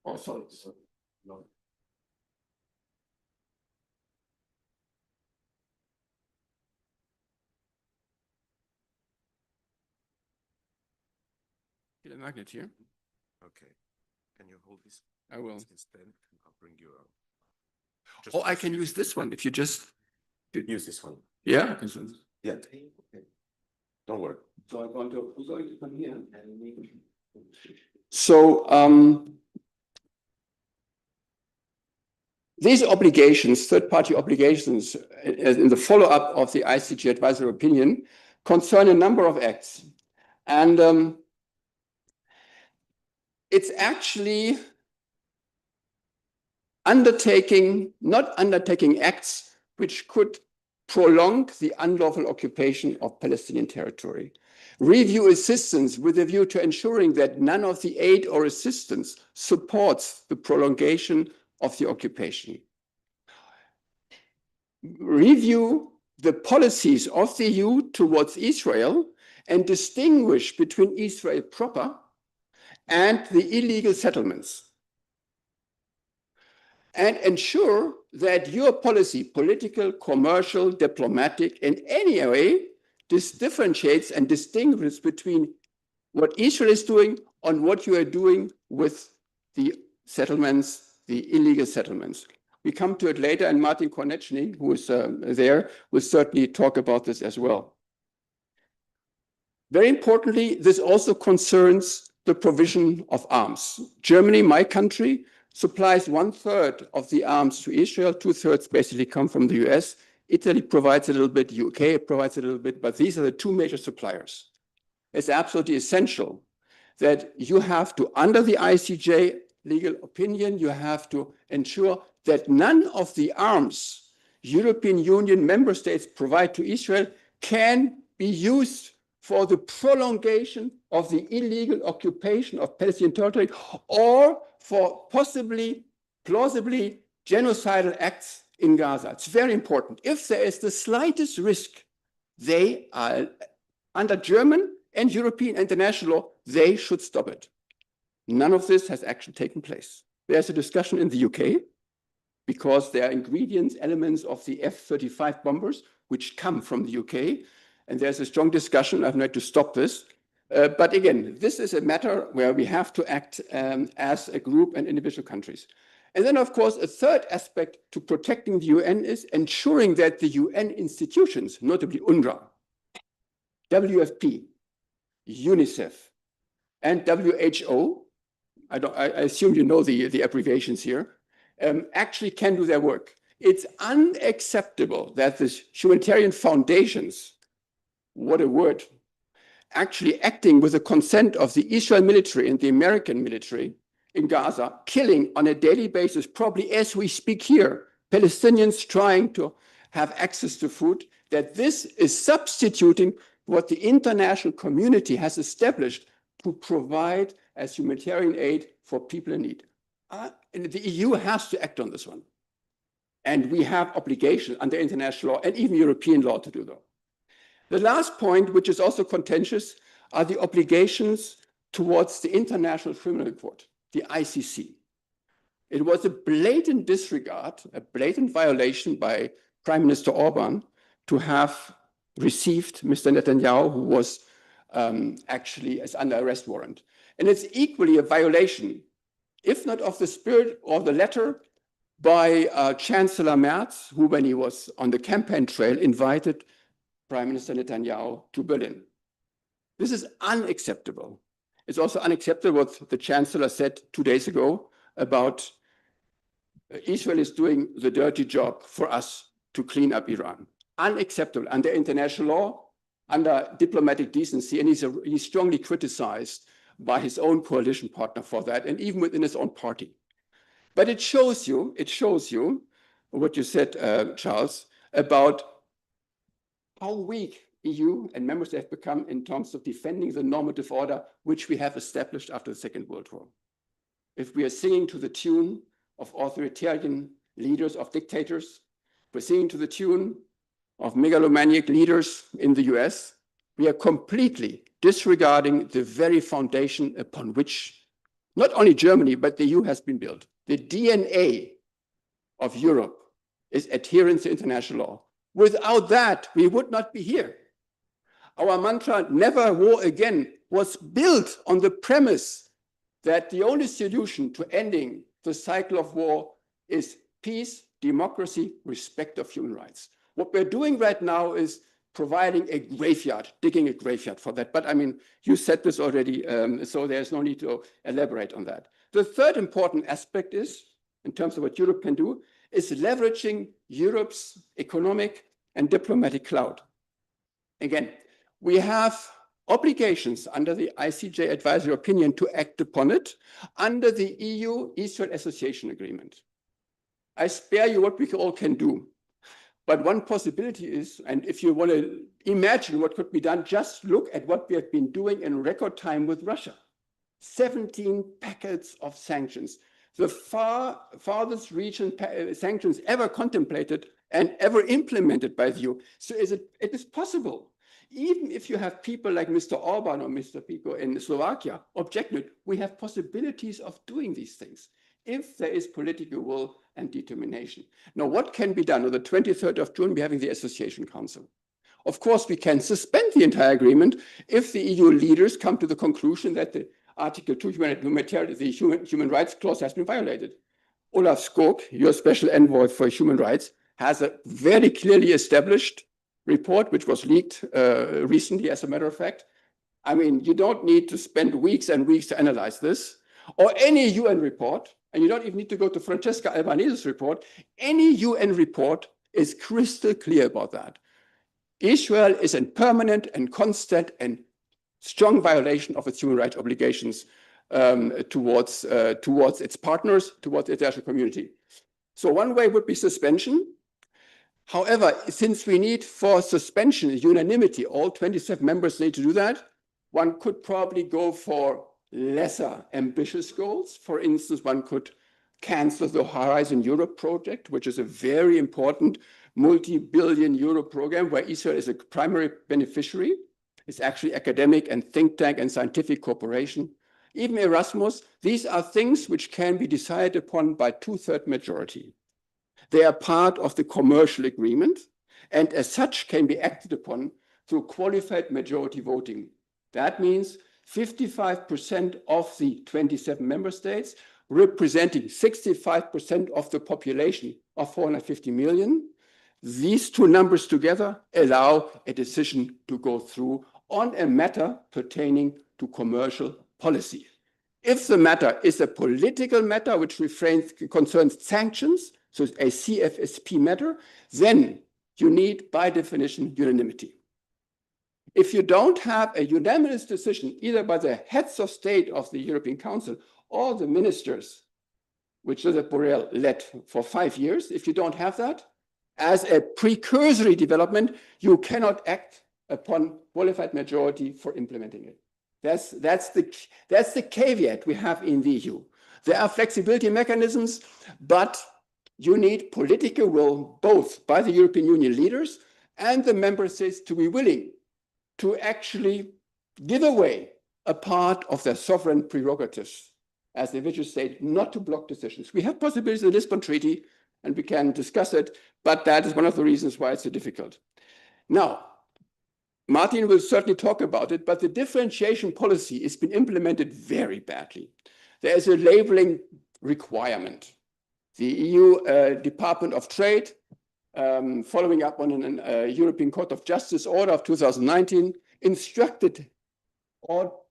Oh, sorry. No. Get a magnet here. Okay. Can you hold this? I will. Instead, I'll bring you out. Oh, I can use this one if you just use this one. Yeah. Yeah. Okay. Don't worry. So I'm going to come here and so these obligations, third-party obligations, in the follow-up of the ICJ advisory opinion, concern a number of acts. And it's actually not undertaking acts which could prolong the unlawful occupation of Palestinian territory. Review assistance with a view to ensuring that none of the aid or assistance supports the prolongation of the occupation. Review the policies of the EU towards Israel and distinguish between Israel proper and the illegal settlements. And ensure that your policy, political, commercial, diplomatic, in any way, this differentiates and distinguishes between what Israel is doing and what you are doing with the settlements, the illegal settlements. We come to it later, and Martin Konechny, who is there, will certainly talk about this as well. Very importantly, this also concerns the provision of arms. Germany, my country, supplies 1/3 of the arms to Israel, 2/3 basically come from the US. Italy provides a little bit, UK provides a little bit, but these are the 2 major suppliers. It's absolutely essential that you have to, under the ICJ legal opinion, you have to ensure that none of the arms European Union member states provide to Israel can be used for the prolongation of the illegal occupation of Palestinian territory or for possibly, plausibly, genocidal acts in Gaza. It's very important. If there is the slightest risk, they are, under German and European international law, they should stop it. None of this has actually taken place. There's a discussion in the UK because there are ingredients, elements of the F-35 bombers which come from the UK. And there's a strong discussion. I've tried to stop this. But again, this is a matter where we have to act as a group and individual countries. And then, of course, a third aspect to protecting the UN is ensuring that the UN institutions, notably UNRWA, WFP, UNICEF, and WHO, I assume you know the abbreviations here, actually can do their work. It's unacceptable that the humanitarian foundations, what a word, actually acting with the consent of the Israel military and the American military in Gaza, killing on a daily basis, probably as we speak here, Palestinians trying to have access to food, that this is substituting what the international community has established to provide as humanitarian aid for people in need. And the EU has to act on this one. And we have obligations under international law and even European law to do that. The last point, which is also contentious, are the obligations towards the International Criminal Court, the ICC. It was a blatant disregard, a blatant violation by Prime Minister Orban to have received Mr. Netanyahu, who was actually as under arrest warrant. And it's equally a violation, if not of the spirit or the letter, by Chancellor Merz, who, when he was on the campaign trail, invited Prime Minister Netanyahu to Berlin. This is unacceptable. It's also unacceptable what the Chancellor said 2 days ago about Israel is doing the dirty job for us to clean up Iran. Unacceptable under international law, under diplomatic decency, and he's strongly criticized by his own coalition partner for that, and even within his own party. But it shows you what you said, Charles, about how weak EU and member states have become in terms of defending the normative order which we have established after the Second World War. If we are singing to the tune of authoritarian leaders, of dictators, we're singing to the tune of megalomaniac leaders in the US, we are completely disregarding the very foundation upon which not only Germany, but the EU has been built. The DNA of Europe is adherence to international law. Without that, we would not be here. Our mantra, never war again, was built on the premise that the only solution to ending the cycle of war is peace, democracy, respect of human rights. What we're doing right now is providing a graveyard, digging a graveyard for that. But I mean, you said this already, so there's no need to elaborate on that. The third important aspect is, in terms of what Europe can do, is leveraging Europe's economic and diplomatic clout. Again, we have obligations under the ICJ advisory opinion to act upon it under the EU-Israel Association Agreement. I spare you what we all can do. But one possibility is, and if you want to imagine what could be done, just look at what we have been doing in record time with Russia. 17 packets of sanctions, the farthest reaching sanctions ever contemplated and ever implemented by the EU. So it is possible. Even if you have people like Mr. Orban or Mr. Fico in Slovakia objecting, we have possibilities of doing these things if there is political will and determination. Now, what can be done? On the 23rd of June, we're having the Association Council. Of course, we can suspend the entire agreement if the EU leaders come to the conclusion that the Article 2 human rights clause has been violated. Olaf Skog, your special envoy for human rights, has a very clearly established report, which was leaked recently, as a matter of fact. I mean, you don't need to spend weeks and weeks to analyze this, or any UN report, and you don't even need to go to Francesca Albanese's report. Any UN report is crystal clear about that. Israel is in permanent and constant and strong violation of its human rights obligations towards its partners, towards the international community. So one way would be suspension. However, since we need for suspension unanimity, all 27 members need to do that, one could probably go for lesser ambitious goals. For instance, one could cancel the Horizon Europe project, which is a very important multi-billion euro program where Israel is a primary beneficiary. It's actually academic and think tank and scientific cooperation. Even Erasmus, these are things which can be decided upon by 2/3 majority. They are part of the commercial agreement, and as such can be acted upon through qualified majority voting. That means 55% of the 27 member states, representing 65% of the population of 450 million. These two numbers together allow a decision to go through on a matter pertaining to commercial policy. If the matter is a political matter which concerns sanctions, so a CFSP matter, then you need, by definition, unanimity. If you don't have a unanimous decision, either by the heads of state of the European Council or the ministers, which Josep Borrell led for 5 years, if you don't have that, as a precursory development, you cannot act upon qualified majority for implementing it. That's the caveat we have in the EU. There are flexibility mechanisms, but you need political will, both by the European Union leaders and the member states, to be willing to actually give away a part of their sovereign prerogatives as the individual state, not to block decisions. We have possibilities in the Lisbon Treaty, and we can discuss it, but that is one of the reasons why it's so difficult. Now, Martin will certainly talk about it, but the differentiation policy has been implemented very badly. There is a labeling requirement. The EU Department of Trade, following up on a European Court of Justice order of 2019, instructed all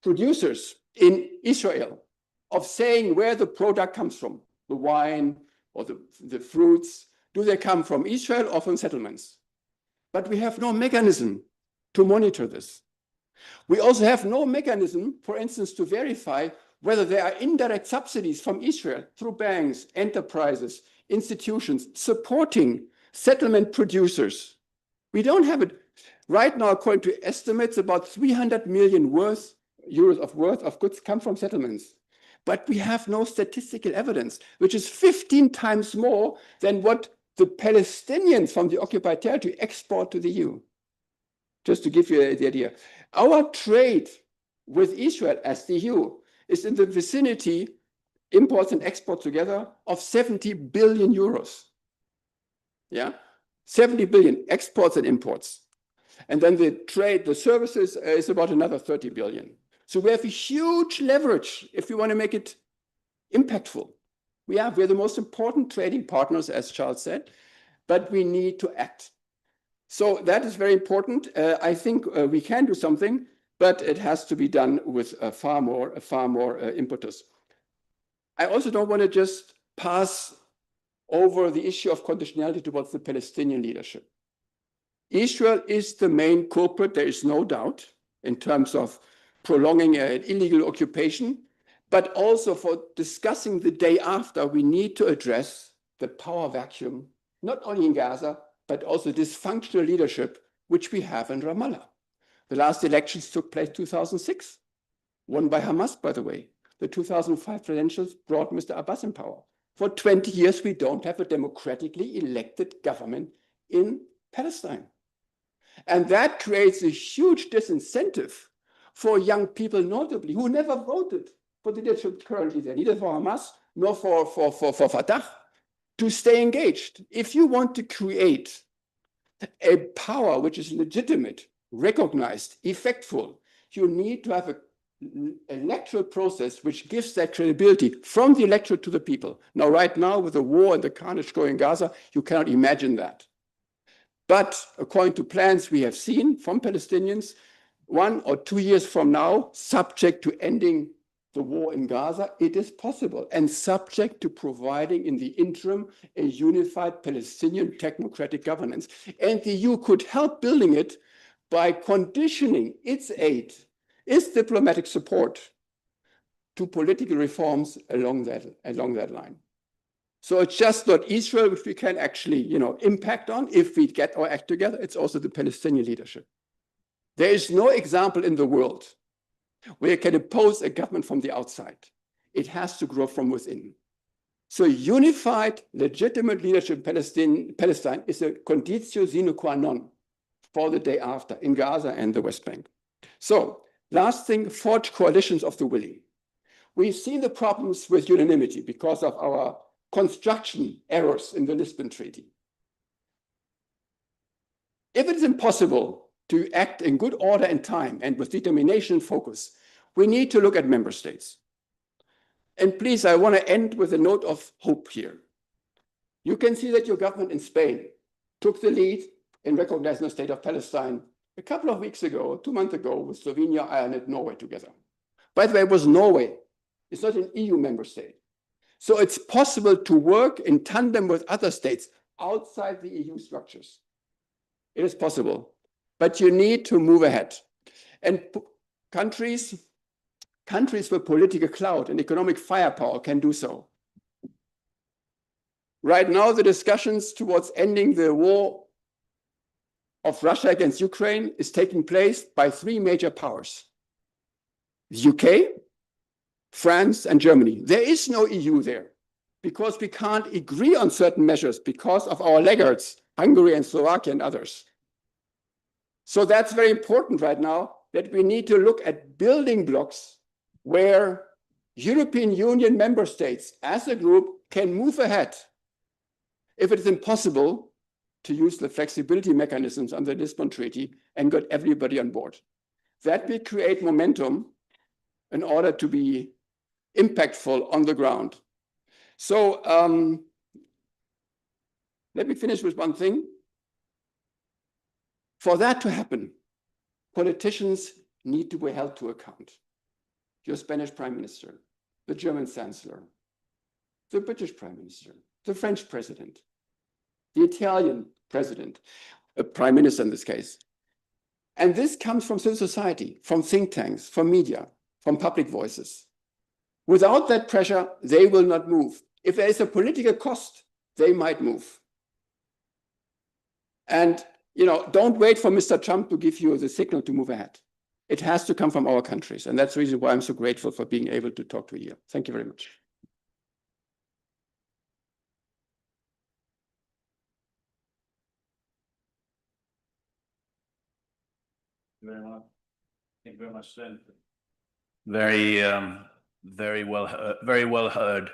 producers in Israel of saying where the product comes from, the wine or the fruits. Do they come from Israel or from settlements? But we have no mechanism to monitor this. We also have no mechanism, for instance, to verify whether there are indirect subsidies from Israel through banks, enterprises, institutions supporting settlement producers. We don't have it. Right now, according to estimates, about 300 million euros worth of goods come from settlements. But we have no statistical evidence, which is 15 times more than what the Palestinians from the occupied territory export to the EU. Just to give you the idea. Our trade with Israel as the EU is in the vicinity, imports and exports together, of 70 billion euros. Yeah, 70 billion exports and imports. And then the trade, the services is about another 30 billion. So we have a huge leverage if we want to make it impactful. We're the most important trading partners, as Charles said, but we need to act. So that is very important. I think we can do something, but it has to be done with a far more impetus. I also don't want to just pass over the issue of conditionality towards the Palestinian leadership. Israel is the main culprit, there is no doubt, in terms of prolonging an illegal occupation, but also for discussing the day after, we need to address the power vacuum, not only in Gaza, but also dysfunctional leadership, which we have in Ramallah. The last elections took place in 2006, won by Hamas, by the way. The 2005 presidentials brought Mr. Abbas in power. For 20 years, we don't have a democratically elected government in Palestine. And that creates a huge disincentive for young people, notably, who never voted for the leadership currently there, neither for Hamas nor for Fatah, to stay engaged. If you want to create a power which is legitimate, recognized, effectful, you need to have an electoral process which gives that credibility from the electorate to the people. Now, right now, with the war and the carnage going in Gaza, you cannot imagine that. But according to plans we have seen from Palestinians, 1 or 2 years from now, subject to ending the war in Gaza, it is possible, and subject to providing in the interim a unified Palestinian technocratic governance. And the EU could help building it by conditioning its aid, its diplomatic support to political reforms along that line. So it's just not Israel which we can actually, impact on if we get our act together. It's also the Palestinian leadership. There is no example in the world where you can impose a government from the outside. It has to grow from within. So unified, legitimate leadership in Palestine is a conditio sine qua non for the day after in Gaza and the West Bank. So last thing, forge coalitions of the willing. We've seen the problems with unanimity because of our construction errors in the Lisbon Treaty. If it is impossible to act in good order and time and with determination and focus, we need to look at member states. And please, I want to end with a note of hope here. You can see that your government in Spain took the lead in recognizing the state of Palestine a couple of weeks ago, 2 months ago, with Slovenia, Ireland, and Norway together. By the way, it was Norway. It's not an EU member state. So it's possible to work in tandem with other states outside the EU structures. It is possible, but you need to move ahead. And countries with political clout and economic firepower can do so. Right now, the discussions towards ending the war of Russia against Ukraine is taking place by 3 major powers: the UK, France, and Germany. There is no EU there because we can't agree on certain measures because of our laggards, Hungary and Slovakia and others. So that's very important right now, that we need to look at building blocks where European Union member states as a group can move ahead. If it is impossible to use the flexibility mechanisms under the Lisbon Treaty and get everybody on board, that will create momentum in order to be impactful on the ground. So let me finish with one thing. For that to happen, politicians need to be held to account. Your Spanish Prime Minister, the German Chancellor, the British Prime Minister, the French President, the Italian President, a Prime Minister in this case. And this comes from civil society, from think tanks, from media, from public voices. Without that pressure, they will not move. If there is a political cost, they might move. And don't wait for Mr. Trump to give you the signal to move ahead. It has to come from our countries. And that's the reason why I'm so grateful for being able to talk to you here. Thank you very much. Thank you very much, Sven. Very well heard.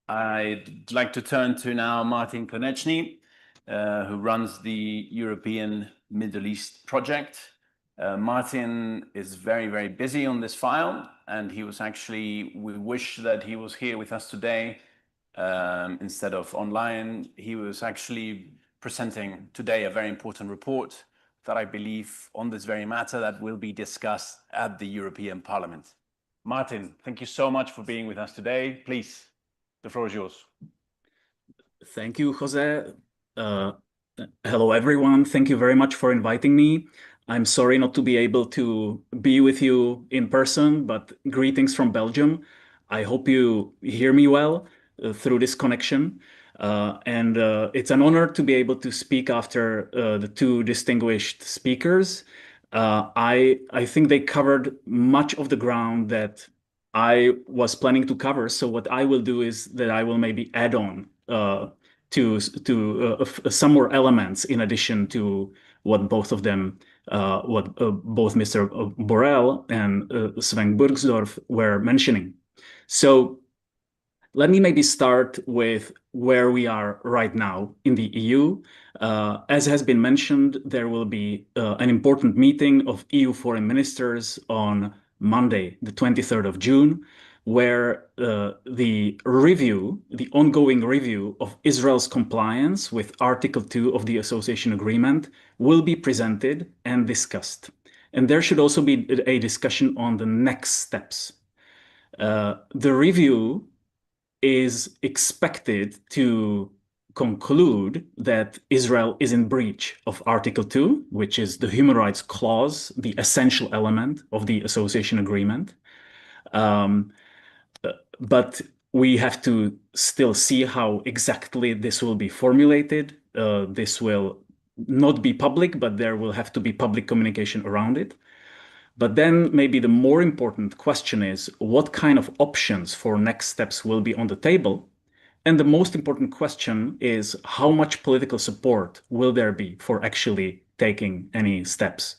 I'd like to turn to now Martin Konechny, who runs the European Middle East project. Martin is very busy on this file, and we wish that he was here with us today instead of online. He was actually presenting today a very important report that I believe on this very matter that will be discussed at the European Parliament. Martin, thank you so much for being with us today. Please, the floor is yours. Thank you, Jose. Hello, everyone. Thank you very much for inviting me. I'm sorry not to be able to be with you in person, but greetings from Belgium. I hope you hear me well through this connection. And it's an honor to be able to speak after the 2 distinguished speakers. I think they covered much of the ground that I was planning to cover. So what I will do is that I will maybe add on to some more elements in addition to what both of them, both Mr. Borrell and Sven Bergsdorf were mentioning. So let me maybe start with where we are right now in the EU. As has been mentioned, there will be an important meeting of EU foreign ministers on Monday, the 23rd of June, where the ongoing review of Israel's compliance with Article 2 of the Association Agreement will be presented and discussed. And there should also be a discussion on the next steps. The review is expected to conclude that Israel is in breach of Article 2, which is the human rights clause, the essential element of the association agreement. But we have to still see how exactly this will be formulated. This will not be public, but there will have to be public communication around it. But then maybe the more important question is what kind of options for next steps will be on the table? And the most important question is how much political support will there be for actually taking any steps?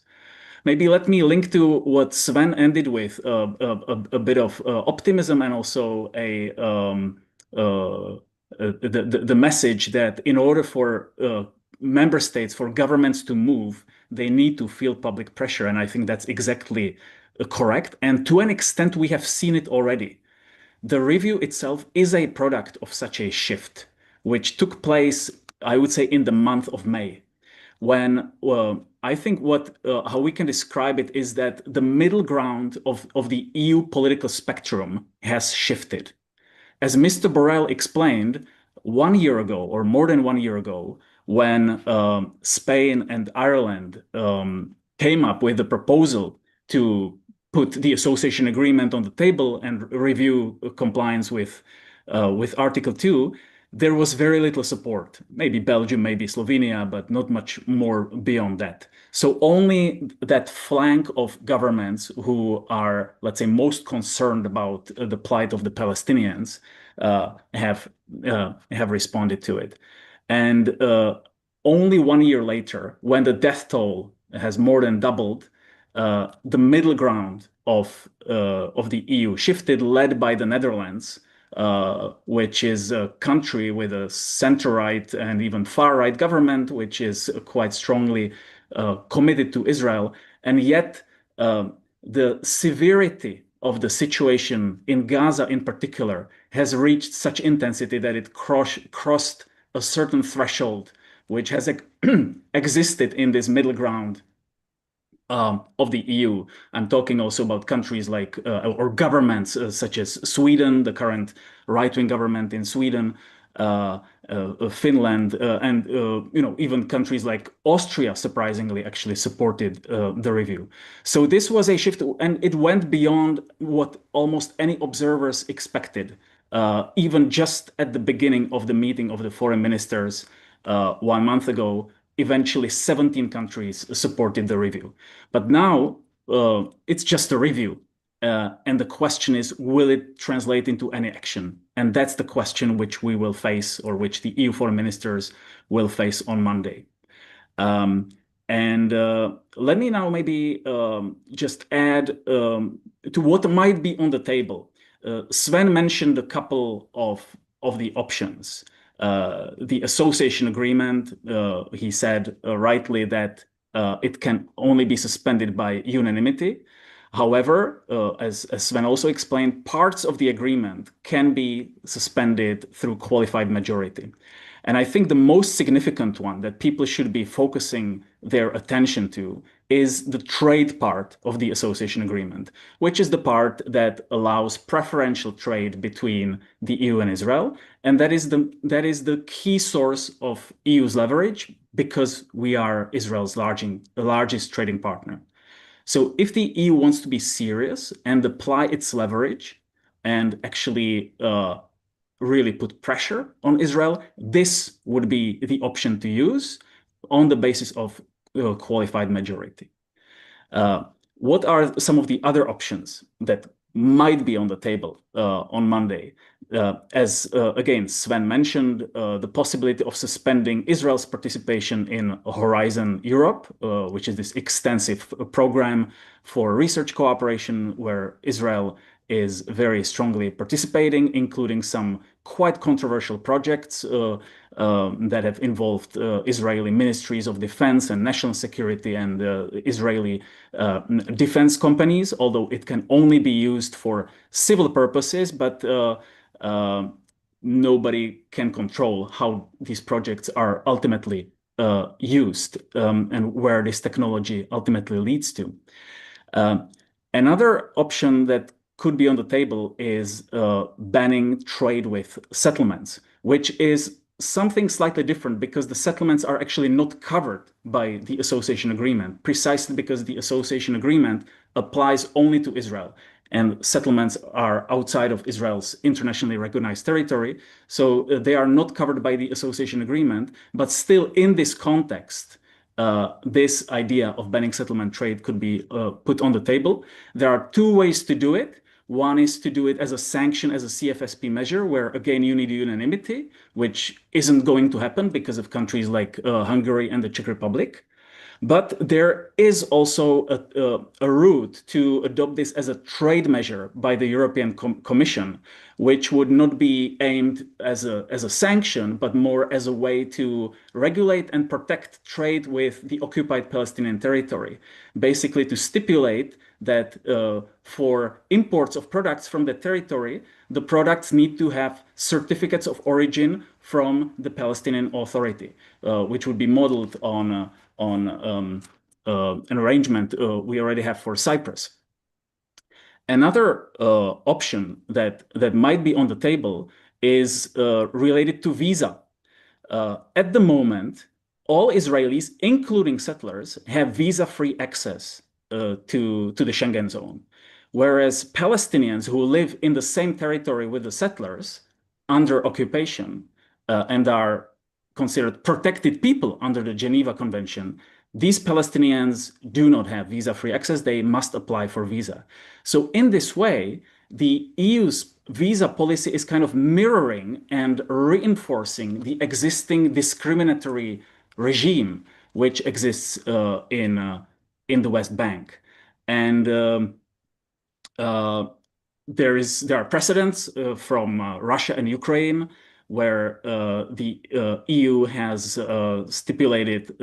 Maybe let me link to what Sven ended with, a bit of optimism and also the message that in order for member states, for governments to move, they need to feel public pressure. And I think that's exactly correct. And to an extent, we have seen it already. The review itself is a product of such a shift, which took place, I would say, in the month of May, when I think how we can describe it is that the middle ground of the EU political spectrum has shifted. As Mr. Borrell explained 1 year ago, or more than 1 year ago, when Spain and Ireland came up with the proposal to put the association agreement on the table and review compliance with Article 2, there was very little support. Maybe Belgium, maybe Slovenia, but not much more beyond that. So only that flank of governments who are, let's say, most concerned about the plight of the Palestinians have responded to it. And only 1 year later, when the death toll has more than doubled, the middle ground of the EU shifted, led by the Netherlands, which is a country with a center-right and even far-right government, which is quite strongly committed to Israel. And yet, the severity of the situation in Gaza in particular has reached such intensity that it crossed a certain threshold, which has existed in this middle ground of the EU. I'm talking also about countries like, or governments such as Sweden, the current right-wing government in Sweden, Finland, and even countries like Austria, surprisingly, actually supported the review. So this was a shift, and it went beyond what almost any observers expected. Even just at the beginning of the meeting of the foreign ministers 1 month ago, eventually 17 countries supported the review. But now it's just a review. And the question is, will it translate into any action? And that's the question which we will face, or which the EU foreign ministers will face on Monday. Let me now maybe just add to what might be on the table. Sven mentioned a couple of the options. The association agreement, he said rightly that it can only be suspended by unanimity. However, as Sven also explained, parts of the agreement can be suspended through qualified majority. And I think the most significant one that people should be focusing their attention to is the trade part of the association agreement, which is the part that allows preferential trade between the EU and Israel. And that is the key source of EU's leverage, because we are Israel's largest trading partner. So if the EU wants to be serious and apply its leverage and actually really put pressure on Israel, this would be the option to use on the basis of qualified majority. What are some of the other options that might be on the table on Monday? As again, Sven mentioned, the possibility of suspending Israel's participation in Horizon Europe, which is this extensive program for research cooperation where Israel is very strongly participating, including some quite controversial projects that have involved Israeli ministries of defense and national security and Israeli defense companies, although it can only be used for civil purposes, but nobody can control how these projects are ultimately used and where this technology ultimately leads to. Another option that could be on the table is banning trade with settlements, which is something slightly different because the settlements are actually not covered by the association agreement, precisely because the association agreement applies only to Israel, and settlements are outside of Israel's internationally recognized territory. So they are not covered by the association agreement, but still in this context, this idea of banning settlement trade could be put on the table. There are two ways to do it. One is to do it as a sanction, as a CFSP measure, where again you need unanimity, which isn't going to happen because of countries like Hungary and the Czech Republic. But there is also a route to adopt this as a trade measure by the European Commission, which would not be aimed as a sanction, but more as a way to regulate and protect trade with the occupied Palestinian territory, basically to stipulate that for imports of products from the territory, the products need to have certificates of origin from the Palestinian Authority, which would be modeled on an arrangement we already have for Cyprus. Another option that might be on the table is related to visa. At the moment, all Israelis, including settlers, have visa-free access to the Schengen zone, whereas Palestinians who live in the same territory with the settlers under occupation and are considered protected people under the Geneva Convention, these Palestinians do not have visa-free access. They must apply for visa. So in this way, the EU's visa policy is kind of mirroring and reinforcing the existing discriminatory regime which exists in the West Bank. And there are precedents from Russia and Ukraine where the EU has stipulated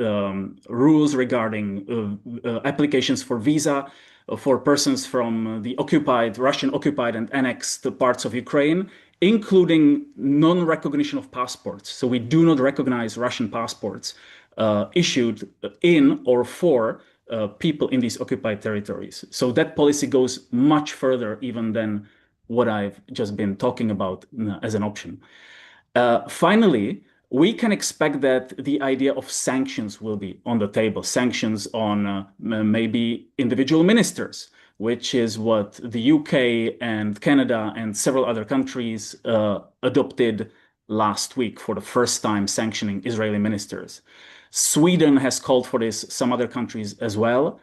rules regarding applications for visa for persons from the Russian occupied and annexed parts of Ukraine, including non-recognition of passports. So we do not recognize Russian passports issued in or for people in these occupied territories. So that policy goes much further even than what I've just been talking about as an option. Finally, we can expect that the idea of sanctions will be on the table, sanctions on maybe individual ministers, which is what the UK and Canada and several other countries adopted last week for the first time, sanctioning Israeli ministers. Sweden has called for this, some other countries as well.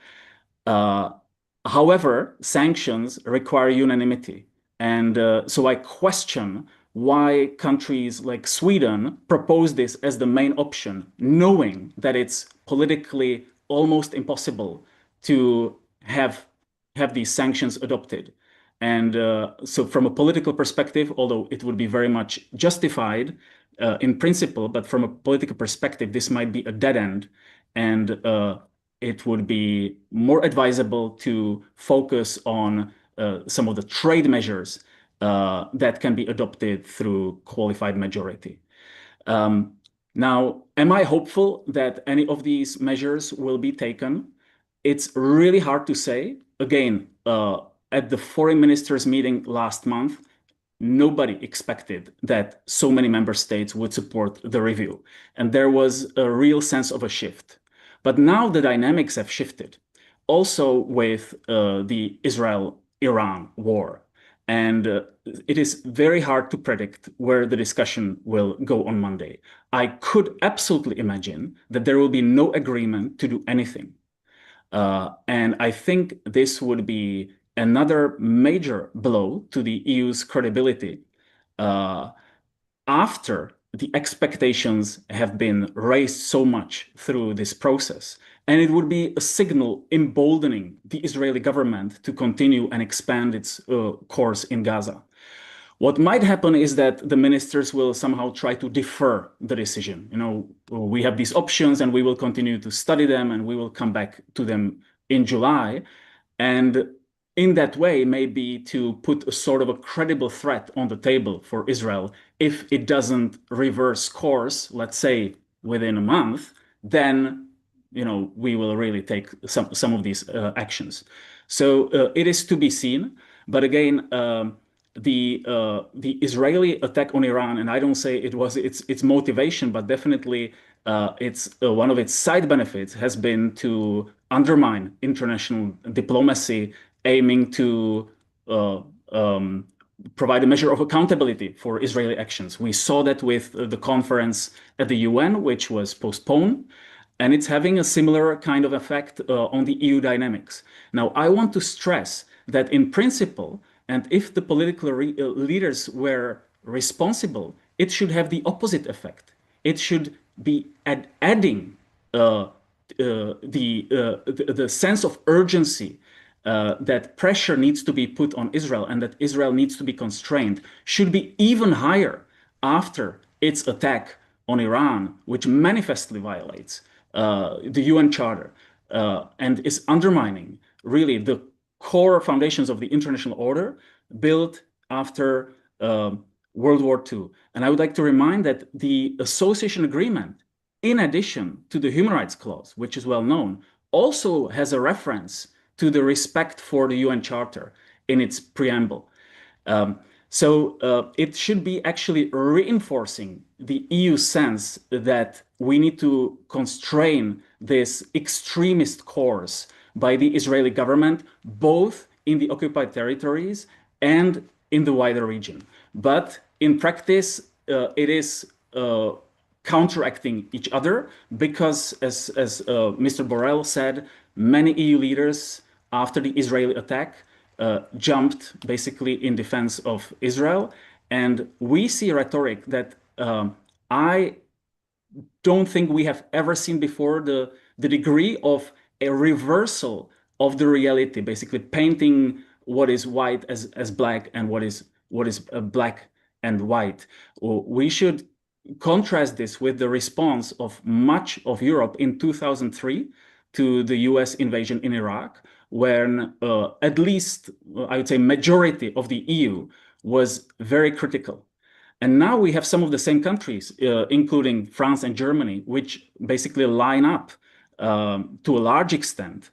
However, sanctions require unanimity. And so I question why countries like Sweden propose this as the main option, knowing that it's politically almost impossible to have these sanctions adopted. And so from a political perspective, although it would be very much justified in principle, but from a political perspective, this might be a dead end. And it would be more advisable to focus on some of the trade measures that can be adopted through qualified majority. Now, am I hopeful that any of these measures will be taken? It's really hard to say. Again, at the foreign ministers meeting last month, nobody expected that so many member states would support the review. And there was a real sense of a shift. But now the dynamics have shifted, also with the Israel-Iran war. And it is very hard to predict where the discussion will go on Monday. I could absolutely imagine that there will be no agreement to do anything. And I think this would be another major blow to the EU's credibility after the expectations have been raised so much through this process. And it would be a signal emboldening the Israeli government to continue and expand its course in Gaza. What might happen is that the ministers will somehow try to defer the decision. You know, we have these options and we will continue to study them and we will come back to them in July. And in that way, maybe to put a sort of a credible threat on the table for Israel. If it doesn't reverse course, let's say within a month, then we will really take some of these actions. So it is to be seen. But again, the Israeli attack on Iran, and I don't say it was its motivation, but definitely it's one of its side benefits has been to undermine international diplomacy, aiming to provide a measure of accountability for Israeli actions. We saw that with the conference at the UN, which was postponed. And it's having a similar kind of effect on the EU dynamics. Now, I want to stress that in principle, and if the political leaders were responsible, it should have the opposite effect. It should be adding the sense of urgency that pressure needs to be put on Israel and that Israel needs to be constrained should be even higher after its attack on Iran, which manifestly violates the UN Charter and is undermining really the core foundations of the international order built after World War II. And I would like to remind that the association agreement, in addition to the human rights clause, which is well known, also has a reference to the respect for the UN Charter in its preamble. So it should be actually reinforcing the EU sense that we need to constrain this extremist course by the Israeli government, both in the occupied territories and in the wider region. But in practice, it is counteracting each other because, as Mr. Borrell said, many EU leaders, after the Israeli attack, jumped basically in defense of Israel. And we see rhetoric that I don't think we have ever seen before, the degree of a reversal of the reality, basically painting what is white as black and what is black and white. We should contrast this with the response of much of Europe in 2003 to the US invasion in Iraq, when at least, I would say, majority of the EU was very critical. And now we have some of the same countries, including France and Germany, which basically line up to a large extent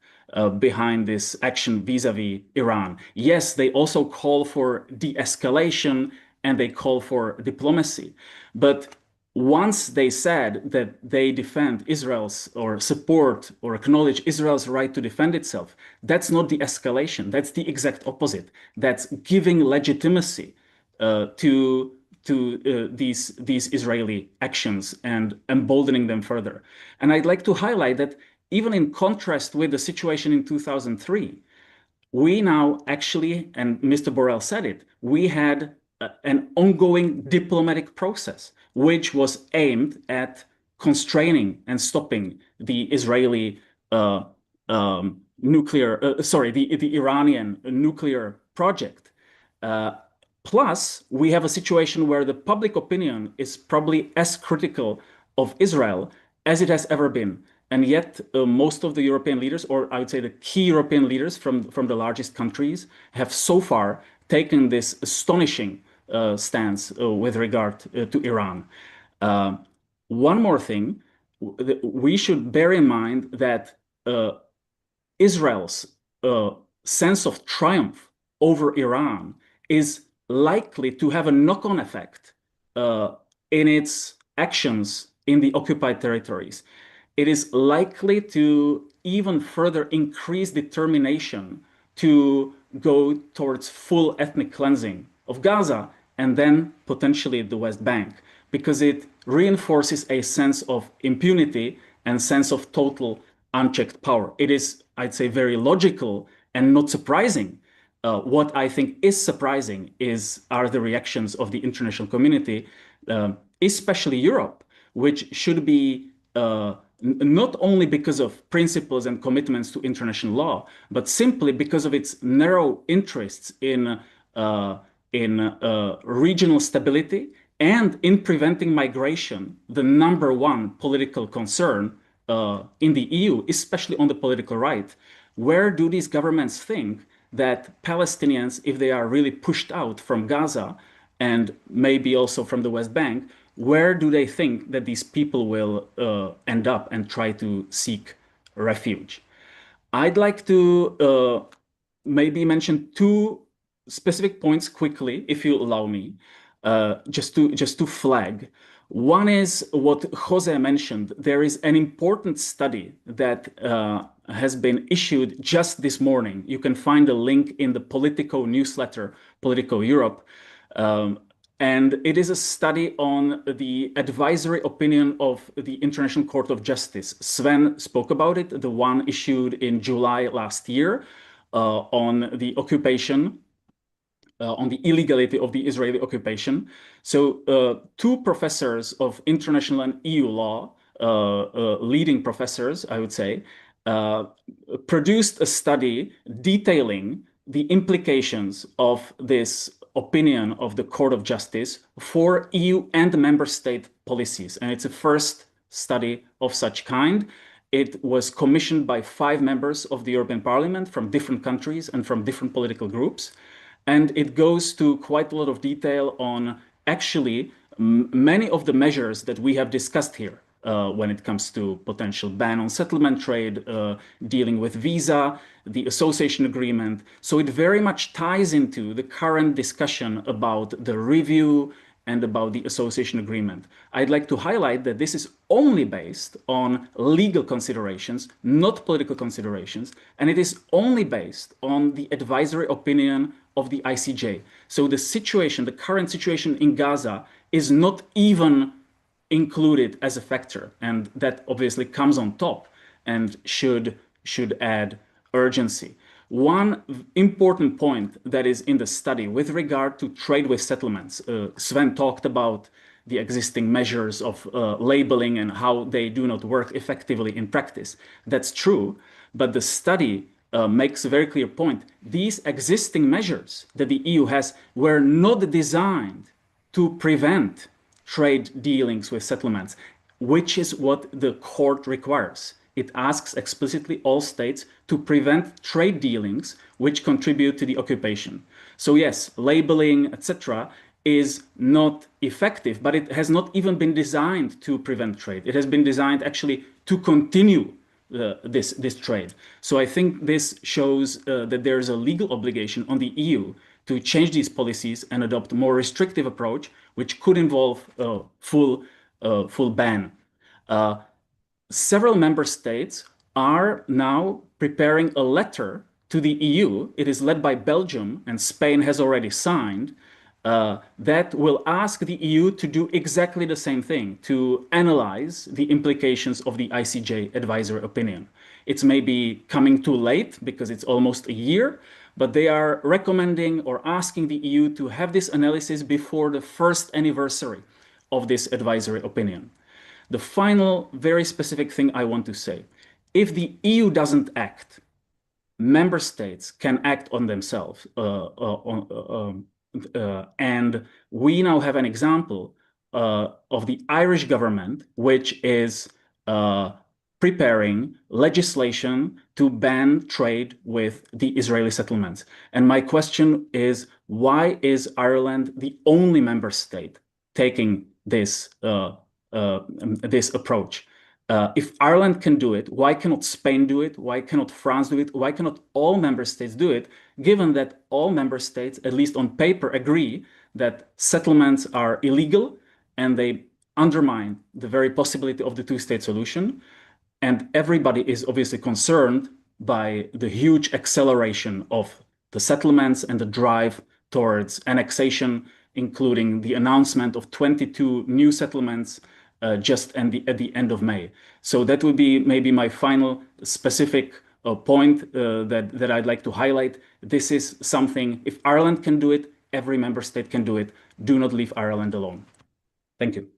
behind this action vis-a-vis Iran. Yes, they also call for de-escalation and they call for diplomacy. But once they said that they defend Israel's or support or acknowledge Israel's right to defend itself, that's not de-escalation. That's the exact opposite. That's giving legitimacy to these Israeli actions and emboldening them further. And I'd like to highlight that even in contrast with the situation in 2003, we now actually, and Mr. Borrell said it, we had an ongoing diplomatic process, which was aimed at constraining and stopping the Israeli the Iranian nuclear project. Plus, we have a situation where the public opinion is probably as critical of Israel as it has ever been. And yet, most of the European leaders, or I would say the key European leaders from the largest countries, have so far taken this astonishing stance with regard to Iran. One more thing, we should bear in mind that Israel's sense of triumph over Iran is likely to have a knock-on effect in its actions in the occupied territories. It is likely to even further increase determination to go towards full ethnic cleansing of Gaza and then potentially the West Bank, because it reinforces a sense of impunity and sense of total unchecked power. It is, I'd say, very logical and not surprising. What I think is surprising are the reactions of the international community, especially Europe, which should be not only because of principles and commitments to international law, but simply because of its narrow interests in regional stability and in preventing migration, the #1 political concern in the EU, especially on the political right. Where do these governments think that Palestinians, if they are really pushed out from Gaza and maybe also from the West Bank, where do they think that these people will end up and try to seek refuge? I'd like to maybe mention two specific points quickly, if you allow me, just to flag. One is what Jose mentioned. There is an important study that has been issued just this morning. You can find a link in the Politico newsletter, Politico Europe. And it is a study on the advisory opinion of the International Court of Justice. Sven spoke about it, the one issued in July last year on the occupation, on the illegality of the Israeli occupation. So two professors of international and EU law, leading professors, I would say, produced a study detailing the implications of this opinion of the Court of Justice for EU and member state policies. And it's a first study of such kind. It was commissioned by 5 members of the European Parliament from different countries and from different political groups. And it goes to quite a lot of detail on actually many of the measures that we have discussed here. when it comes to potential ban on settlement trade, dealing with visa, the association agreement. So it very much ties into the current discussion about the review and about the association agreement. I'd like to highlight that this is only based on legal considerations, not political considerations, and it is only based on the advisory opinion of the ICJ. So the situation, the current situation in Gaza is not even included as a factor, and that obviously comes on top and should add urgency. One important point that is in the study with regard to trade with settlements, Sven talked about the existing measures of labeling and how they do not work effectively in practice. That's true, but the study makes a very clear point. These existing measures that the EU has were not designed to prevent trade dealings with settlements, which is what the court requires. It asks explicitly all states to prevent trade dealings which contribute to the occupation. So yes, labeling, etc., is not effective, but it has not even been designed to prevent trade. It has been designed actually to continue this trade. So I think this shows that there is a legal obligation on the EU to change these policies and adopt a more restrictive approach, which could involve a full ban. Several member states are now preparing a letter to the EU. It is led by Belgium, and Spain has already signed, that will ask the EU to do exactly the same thing, to analyze the implications of the ICJ advisory opinion. It's maybe coming too late because it's almost a year, but they are recommending or asking the EU to have this analysis before the first anniversary of this advisory opinion. The final, very specific thing I want to say, if the EU doesn't act, member states can act on themselves. And we now have an example of the Irish government, which is preparing legislation to ban trade with the Israeli settlements. And my question is, why is Ireland the only member state taking this approach? If Ireland can do it, why cannot Spain do it? Why cannot France do it? Why cannot all member states do it, given that all member states, at least on paper, agree that settlements are illegal and they undermine the very possibility of the two-state solution? And everybody is obviously concerned by the huge acceleration of the settlements and the drive towards annexation, including the announcement of 22 new settlements just at the end of May. So that would be maybe my final specific point that I'd like to highlight. This is something, if Ireland can do it, every member state can do it. Do not leave Ireland alone. Thank you.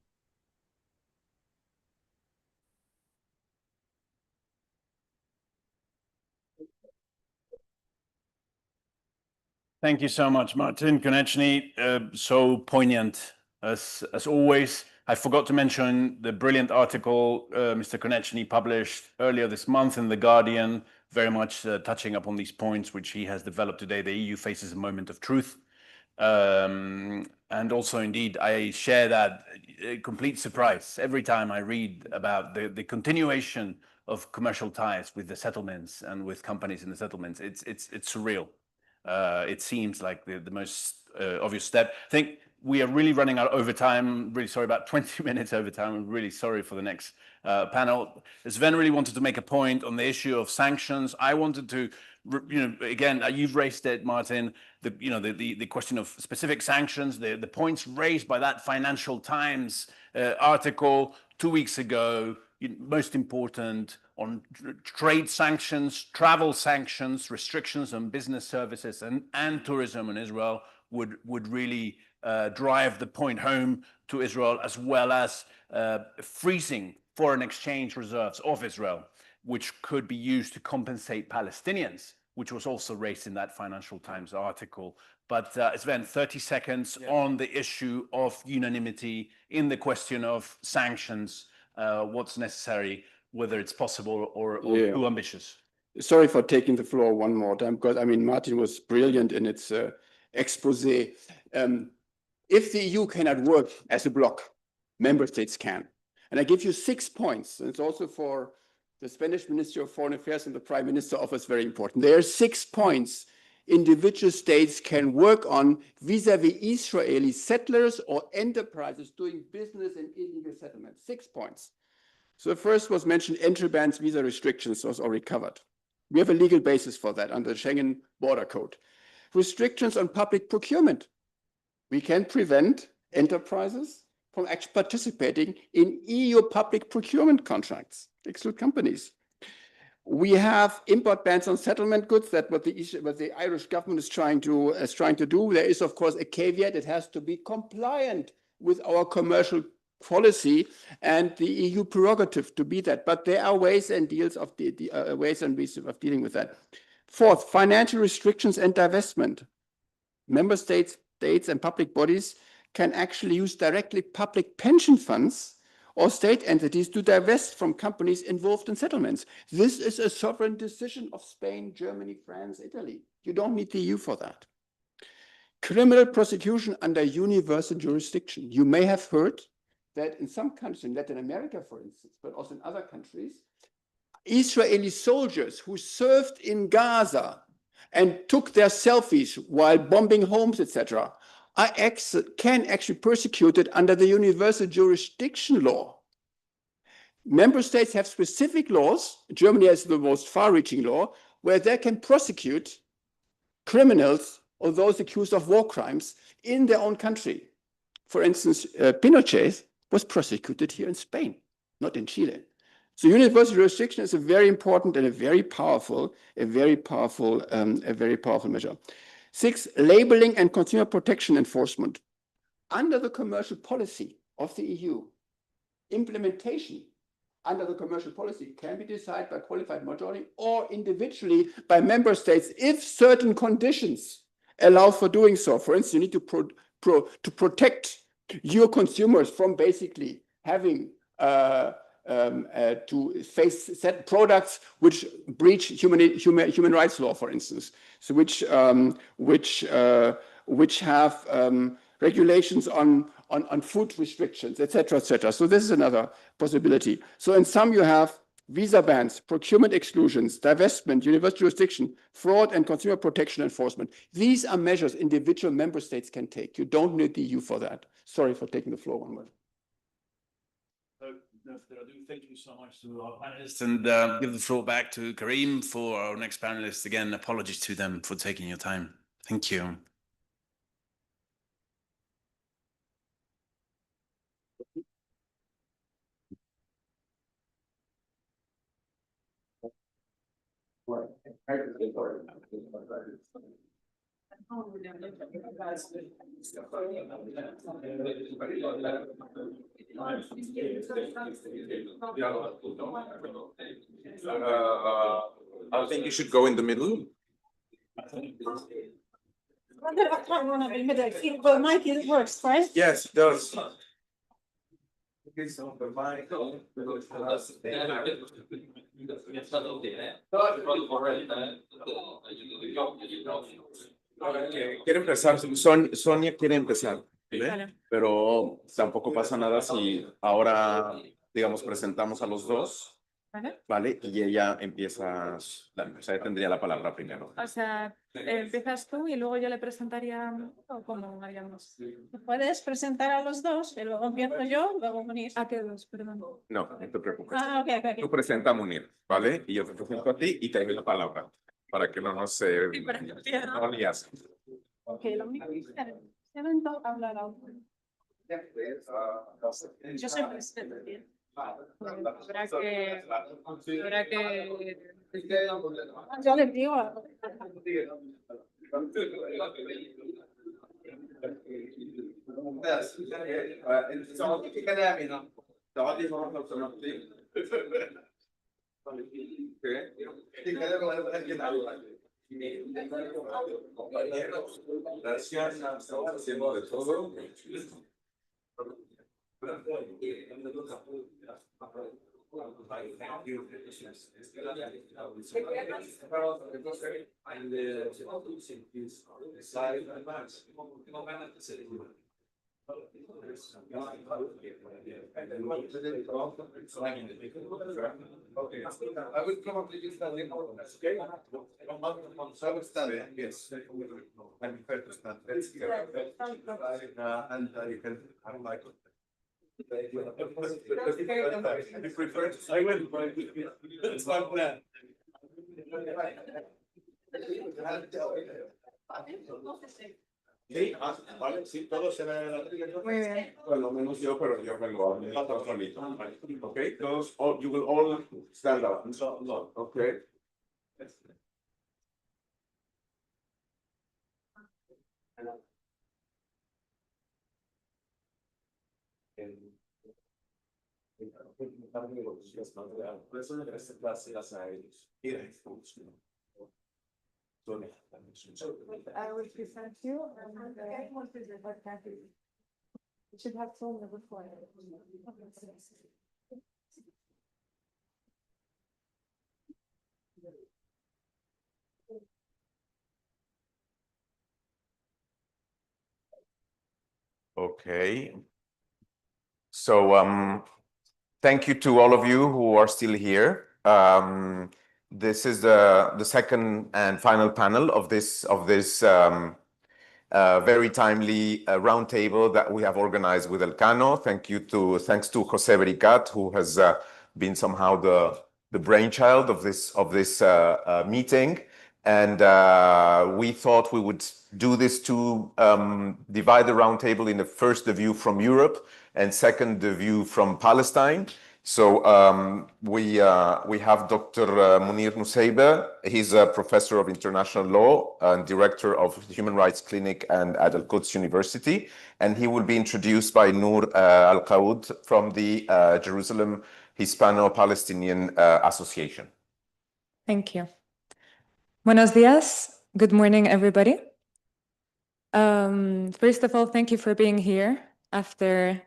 Thank you so much, Martin Konechny. So poignant as always. I forgot to mention the brilliant article Mr. Konechny published earlier this month in The Guardian, very much touching upon these points which he has developed today. The EU faces a moment of truth. And also, indeed, I share that complete surprise every time I read about the continuation of commercial ties with the settlements and with companies in the settlements. It's surreal. It seems like the most obvious step. I think we are really running out over time. Really sorry, about 20 minutes over time. I'm really sorry for the next panel. Sven really wanted to make a point on the issue of sanctions. I wanted to, again, you've raised it, Martin, the question of specific sanctions, the points raised by that Financial Times article 2 weeks ago, most important on trade sanctions, travel sanctions, restrictions on business services and tourism in Israel would really drive the point home to Israel, as well as freezing foreign exchange reserves of Israel, which could be used to compensate Palestinians, which was also raised in that Financial Times article. But Sven, 30 seconds on the issue of unanimity in the question of sanctions, what's necessary, whether it's possible or too ambitious. Sorry for taking the floor one more time, because I mean, Martin was brilliant in its expose. If the EU cannot work as a bloc, member states can. And I give you 6 points. And it's also for the Spanish Ministry of Foreign Affairs and the Prime Minister Office very important. There are 6 points individual states can work on vis-a-vis Israeli settlers or enterprises doing business in illegal settlements. 6 points. So the first was mentioned, entry bans, visa restrictions was already covered. We have a legal basis for that under the Schengen Border Code. Restrictions on public procurement. We can prevent enterprises from actually participating in EU public procurement contracts, exclude companies. We have import bans on settlement goods. That's what the Irish government is trying to do. There is, of course, a caveat. It has to be compliant with our commercial policy and the EU prerogative to be that. But there are ways and means of dealing with that. Fourth, financial restrictions and divestment. Member states and public bodies can actually use directly public pension funds or state entities to divest from companies involved in settlements. This is a sovereign decision of Spain, Germany, France, Italy. You don't need the EU for that. Criminal prosecution under universal jurisdiction. You may have heard that in some countries, in Latin America, for instance, but also in other countries, Israeli soldiers who served in Gaza and took their selfies while bombing homes, etc., can actually be persecuted under the universal jurisdiction law. Member states have specific laws. Germany has the most far-reaching law where they can prosecute criminals or those accused of war crimes in their own country. For instance, Pinochet was prosecuted here in Spain, not in Chile. So universal jurisdiction is a very important and a very powerful measure. 6, labeling and consumer protection enforcement. Under the commercial policy of the EU, implementation under the commercial policy can be decided by qualified majority or individually by member states if certain conditions allow for doing so. For instance, you need to protect your consumers from basically having to face set products which breach human rights law, for instance, so which have regulations on food restrictions, etc., etc. So this is another possibility. So in sum, you have visa bans, procurement exclusions, divestment, universal jurisdiction, fraud, and consumer protection enforcement. These are measures individual member states can take. You don't need the EU for that. Sorry for taking the floor one more. Thank you so much to our panelists, and give the floor back to Karim for our next panelist. Again, apologies to them for taking your time. Thank you. I think you should go in the middle. Well, Mike, it works, right? Yes, it does. Quiere empezar, Sonia quiere empezar, ¿ve? Pero tampoco pasa nada si ahora, digamos, presentamos a los dos, ¿vale? Y ella empieza, o sea, tendría la palabra primero. O sea, empiezas tú y luego yo le presentaría, ¿o cómo haríamos? Puedes presentar a los dos y luego empiezo yo, luego Munir. ¿A qué dos? Perdón. No, no te preocupes. Ah, ok. Tú presenta a Munir, ¿vale? Y yo te presento a ti y te doy la palabra, para que no nos no lías. Ok, lo único que este evento habla la otra. Yo soy presidente. Habrá que... Yo les digo... Gracias, estamos haciendo de todo. I will probably use that okay? So I will stand there, yes. I prefer to stand there. And you can have my. You prefer to I will. It's my plan. Sí, vale, sí, todos se ven. Muy bien. Bueno, menos yo, pero yo vengo a solito. Okay, todos, you will all stand up. Okay. I will present you and you should have told me before. Okay. So thank you to all of you who are still here. This is the second and final panel of this very timely roundtable that we have organized with Elcano. Thanks to Jose Bericat, who has been somehow the brainchild of this meeting. And we thought we would do this to divide the roundtable in the first, the view from Europe, and second, the view from Palestine. So we have Dr. Munir Nusseibeh. He's a professor of international law and director of the Human Rights Clinic and at Al-Quds University. And he will be introduced by Noor Al-Qaoud from the Jerusalem Hispano-Palestinian Association. Thank you. Buenos dias. Good morning, everybody. First of all, thank you for being here after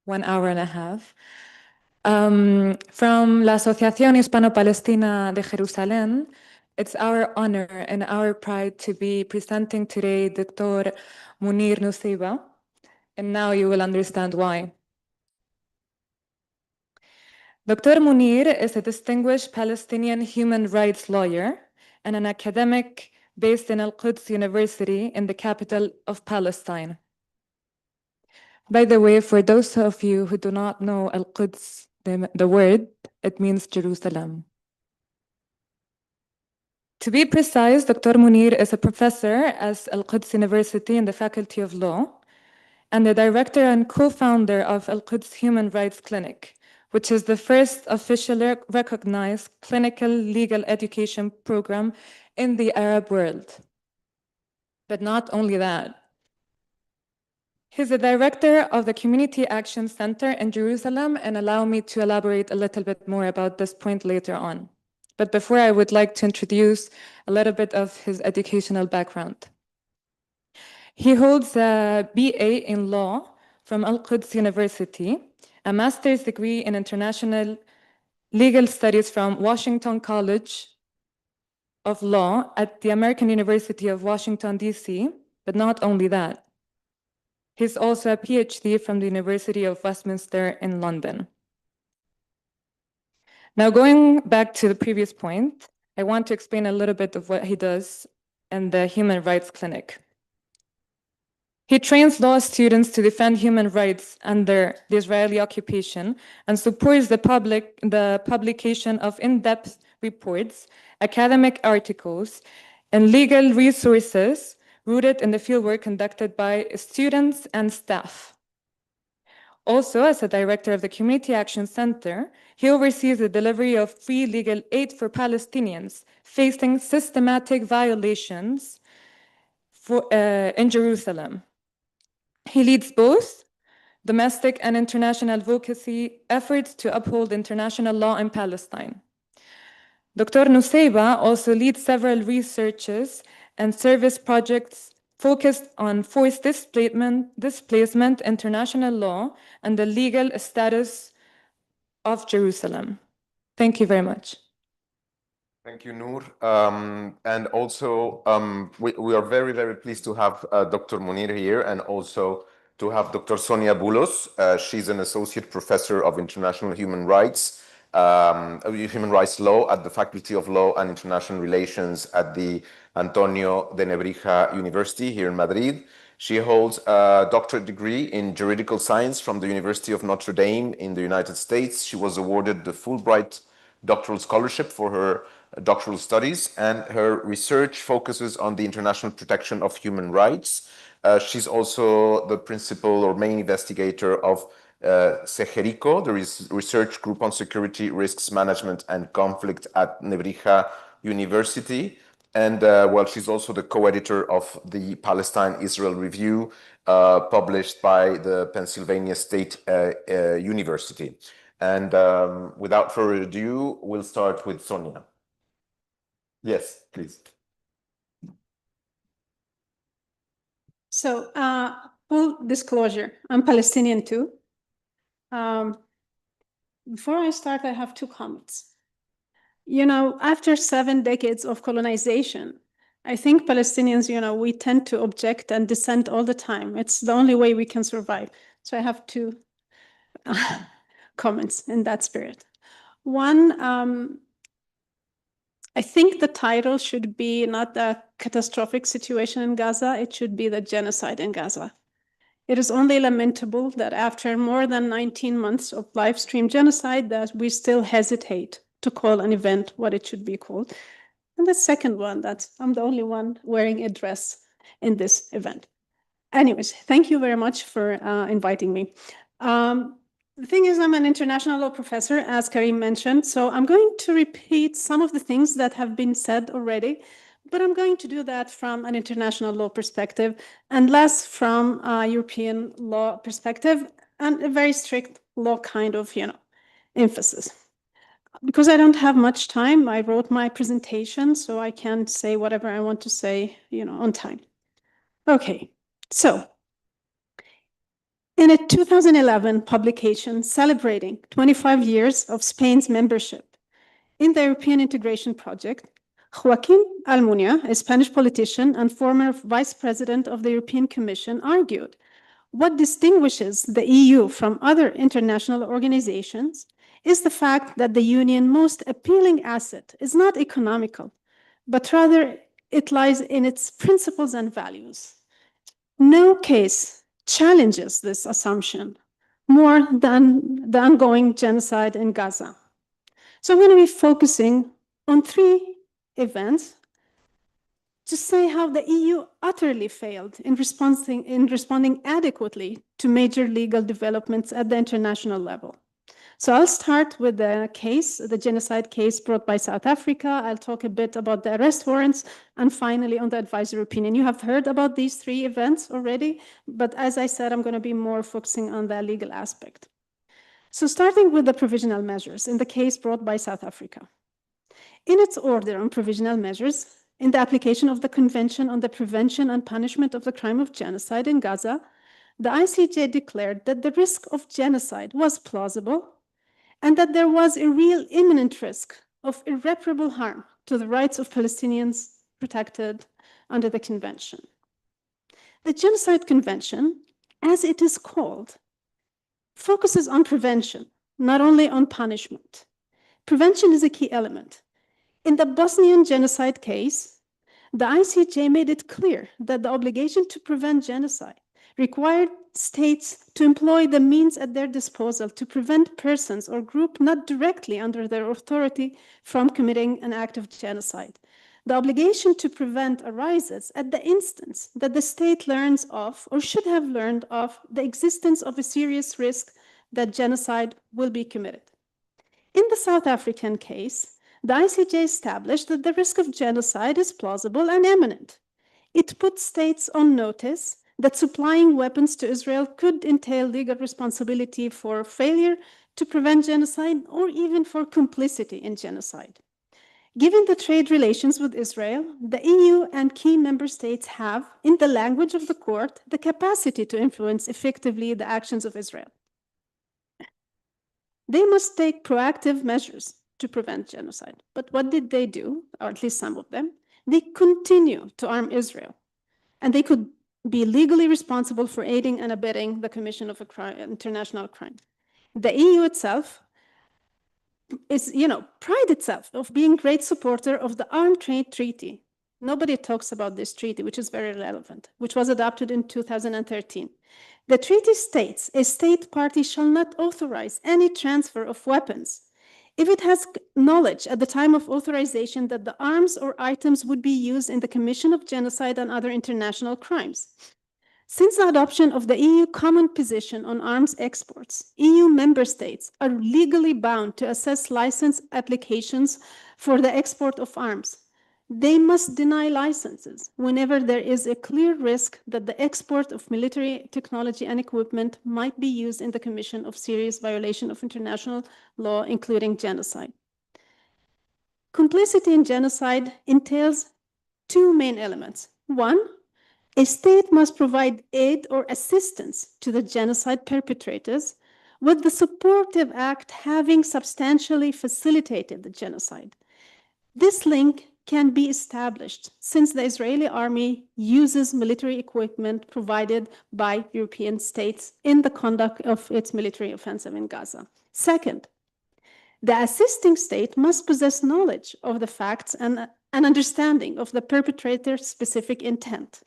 1 hour and a half. From la Asociación Hispano-Palestina de Jerusalén, it's our honor and our pride to be presenting today Dr. Munir Nusseibeh, and now you will understand why. Dr. Munir is a distinguished Palestinian human rights lawyer and an academic based in Al-Quds University in the capital of Palestine. By the way, for those of you who do not know Al-Quds, the word, it means Jerusalem. To be precise, Dr. Munir is a professor at Al-Quds University in the Faculty of Law and the director and co-founder of Al-Quds Human Rights Clinic, which is the first officially recognized clinical legal education program in the Arab world. But not only that. He's the director of the Community Action Center in Jerusalem, and allow me to elaborate a little bit more about this point later on. But before, I would like to introduce a little bit of his educational background. He holds a BA in law from Al-Quds University, a master's degree in international legal studies from Washington College of Law at the American University of Washington, D.C., but not only that. He's also a PhD from the University of Westminster in London. Now, going back to the previous point, I want to explain a little bit of what he does in the Human Rights Clinic. He trains law students to defend human rights under the Israeli occupation and supports the publication of in-depth reports, academic articles, and legal resources rooted in the fieldwork conducted by students and staff. Also, as a director of the Community Action Center, he oversees the delivery of free legal aid for Palestinians facing systematic violations in Jerusalem. He leads both domestic and international advocacy efforts to uphold international law in Palestine. Dr. Nusseibeh also leads several researches and service projects focused on forced displacement, international law, and the legal status of Jerusalem. Thank you very much. Thank you, Noor. And also, we are very, very pleased to have Dr. Munir here, and also to have Dr. Sonia Boulos. She's an associate professor of international human rights law at the Faculty of Law and International Relations at the Antonio de Nebrija University here in Madrid. She holds a doctorate degree in juridical science from the University of Notre Dame in the United States. She was awarded the Fulbright doctoral scholarship for her doctoral studies, and her research focuses on the international protection of human rights. She's also the principal or main investigator of CEGERICO, the research group on security, risks management, and conflict at Nebrija University. And well, she's also the co-editor of the Palestine-Israel Review, published by the Pennsylvania State University. And without further ado, we'll start with Sonia. Yes, please. So, full disclosure, I'm Palestinian too. Before I start, I have two comments. You know, after 7 decades of colonization, I think Palestinians, you know, we tend to object and dissent all the time. It's the only way we can survive. So I have two comments in that spirit. One, I think the title should be not the catastrophic situation in Gaza, it should be the genocide in Gaza. It is only lamentable that after more than 19 months of live stream genocide that we still hesitate to call an event what it should be called. And the second one, that's I'm the only one wearing a dress in this event. Anyways, thank you very much for inviting me. The thing is, I'm an international law professor, as Karim mentioned, so I'm going to repeat some of the things that have been said already, but I'm going to do that from an international law perspective and less from a European law perspective and a very strict law kind of, you know, emphasis. Because I don't have much time, I wrote my presentation, so I can say whatever I want to say, you know, on time. Okay, so in a 2011 publication celebrating 25 years of Spain's membership in the European integration project, Joaquín Almunia, a Spanish politician and former vice president of the European Commission, argued what distinguishes the EU from other international organizations is the fact that the Union's most appealing asset is not economical, but rather it lies in its principles and values. No case challenges this assumption more than the ongoing genocide in Gaza. So I'm going to be focusing on 3 events to say how the EU utterly failed in responding adequately to major legal developments at the international level. So I'll start with the case, the genocide case brought by South Africa. I'll talk a bit about the arrest warrants, and finally on the advisory opinion. You have heard about these 3 events already, but as I said, I'm going to be more focusing on the legal aspect. So starting with the provisional measures in the case brought by South Africa. In its order on provisional measures, in the application of the Convention on the Prevention and Punishment of the Crime of Genocide in Gaza, the ICJ declared that the risk of genocide was plausible and that there was a real imminent risk of irreparable harm to the rights of Palestinians protected under the Convention. The Genocide Convention, as it is called, focuses on prevention, not only on punishment. Prevention is a key element. In the Bosnian genocide case, the ICJ made it clear that the obligation to prevent genocide required states to employ the means at their disposal to prevent persons or groups not directly under their authority from committing an act of genocide. The obligation to prevent arises at the instance that the state learns of or should have learned of the existence of a serious risk that genocide will be committed. In the South African case, the ICJ established that the risk of genocide is plausible and imminent. It put states on notice that supplying weapons to Israel could entail legal responsibility for failure to prevent genocide or even for complicity in genocide. Given the trade relations with Israel, the EU and key member states have, in the language of the court, the capacity to influence effectively the actions of Israel. They must take proactive measures to prevent genocide. But what did they do, or at least some of them? They continue to arm Israel. And they could be legally responsible for aiding and abetting the commission of a crime, international crime. The EU itself is, pride itself of being great supporter of the Armed Trade Treaty. Nobody talks about this treaty, which is very relevant, which was adopted in 2013. The treaty states a state party shall not authorize any transfer of weapons if it has knowledge at the time of authorization that the arms or items would be used in the commission of genocide and other international crimes. Since the adoption of the EU common position on arms exports, EU member states are legally bound to assess license applications for the export of arms. They must deny licenses whenever there is a clear risk that the export of military technology and equipment might be used in the commission of serious violation of international law, including genocide. Complicity in genocide entails two main elements. One, a state must provide aid or assistance to the genocide perpetrators, with the supportive act having substantially facilitated the genocide. This link can be established since the Israeli army uses military equipment provided by European states in the conduct of its military offensive in Gaza. Second, the assisting state must possess knowledge of the facts and an understanding of the perpetrator's specific intent.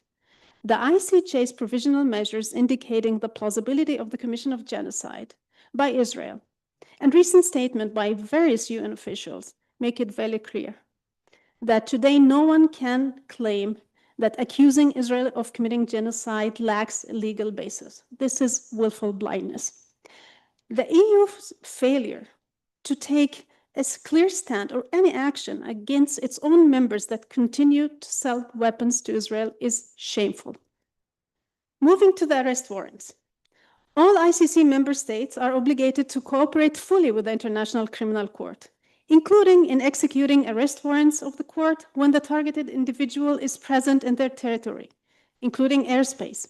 The ICJ's provisional measures indicating the plausibility of the commission of genocide by Israel and recent statement by various UN officials make it very clear that today no one can claim that accusing Israel of committing genocide lacks a legal basis. This is willful blindness. The EU's failure to take a clear stand or any action against its own members that continue to sell weapons to Israel is shameful. Moving to the arrest warrants. All ICC member states are obligated to cooperate fully with the International Criminal Court, including in executing arrest warrants of the court when the targeted individual is present in their territory, including airspace.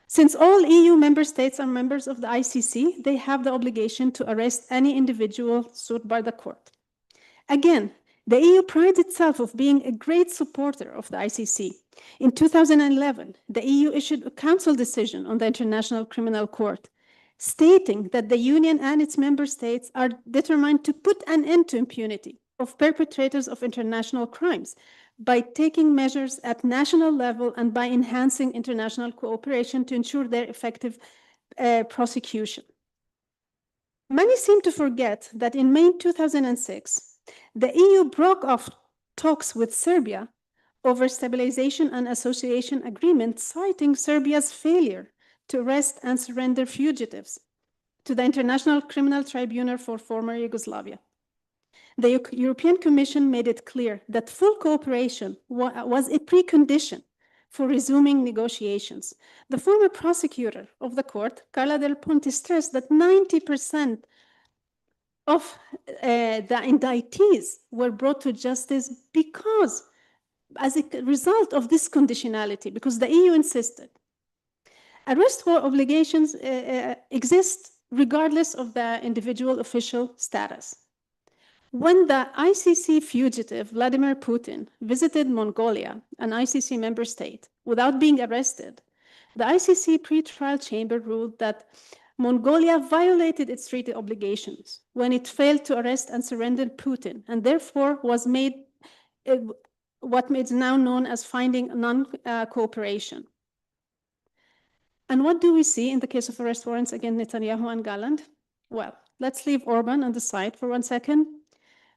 Since all EU member states are members of the ICC, they have the obligation to arrest any individual sued by the court. Again, the EU prides itself of being a great supporter of the ICC. In 2011, the EU issued a council decision on the International Criminal Court, stating that the Union and its member states are determined to put an end to impunity of perpetrators of international crimes by taking measures at national level and by enhancing international cooperation to ensure their effective prosecution. Many seem to forget that in May 2006, the EU broke off talks with Serbia over stabilization and association agreement, citing Serbia's failure to arrest and surrender fugitives to the International Criminal Tribunal for former Yugoslavia. The European Commission made it clear that full cooperation was a precondition for resuming negotiations. The former prosecutor of the court, Carla Del Ponte, stressed that 90% of the indictees were brought to justice because, as a result of this conditionality, because the EU insisted. Arrest warrant obligations exist regardless of the individual official status. When the ICC fugitive Vladimir Putin visited Mongolia, an ICC member state, without being arrested, the ICC pretrial chamber ruled that Mongolia violated its treaty obligations when it failed to arrest and surrender Putin, and therefore was made what is now known as finding non-cooperation. And what do we see in the case of arrest warrants against Netanyahu and Gallant? Well, let's leave Orban on the side for 1 second.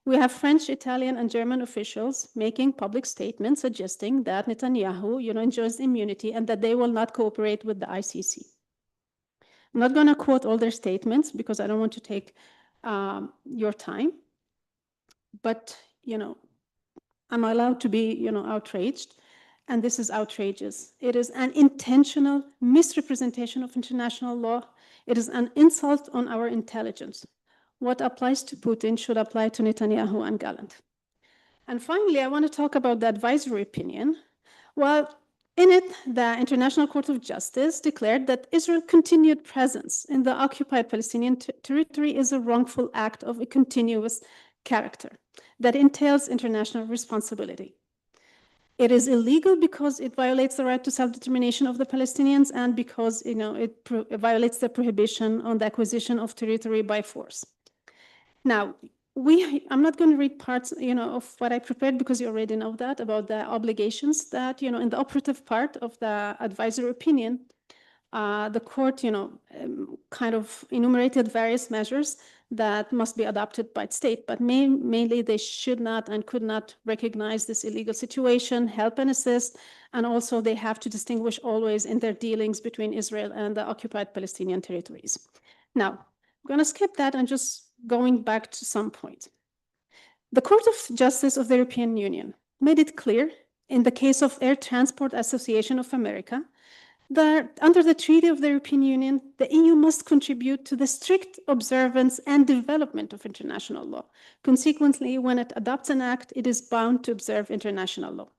We have French, Italian, and German officials making public statements suggesting that Netanyahu, enjoys immunity and that they will not cooperate with the ICC. I'm not going to quote all their statements because I don't want to take your time. But, I'm allowed to be, outraged. And this is outrageous. It is an intentional misrepresentation of international law. It is an insult on our intelligence. What applies to Putin should apply to Netanyahu and Gallant. And finally, I want to talk about the advisory opinion. Well, in it, the International Court of Justice declared that Israel's continued presence in the occupied Palestinian territory is a wrongful act of a continuous character that entails international responsibility. It is illegal because it violates the right to self-determination of the Palestinians and because it violates the prohibition on the acquisition of territory by force. Now, I'm not going to read parts of what I prepared because you already know that about the obligations that in the operative part of the advisory opinion, the court kind of enumerated various measures that must be adopted by the state, but mainly they should not and could not recognize this illegal situation, help and assist, and also they have to distinguish always in their dealings between Israel and the occupied Palestinian territories. Now, I'm going to skip that and just going back to some point. The Court of Justice of the European Union made it clear in the case of Air Transport Association of America that under the Treaty of the European Union, the EU must contribute to the strict observance and development of international law. Consequently, when it adopts an act, it is bound to observe international law.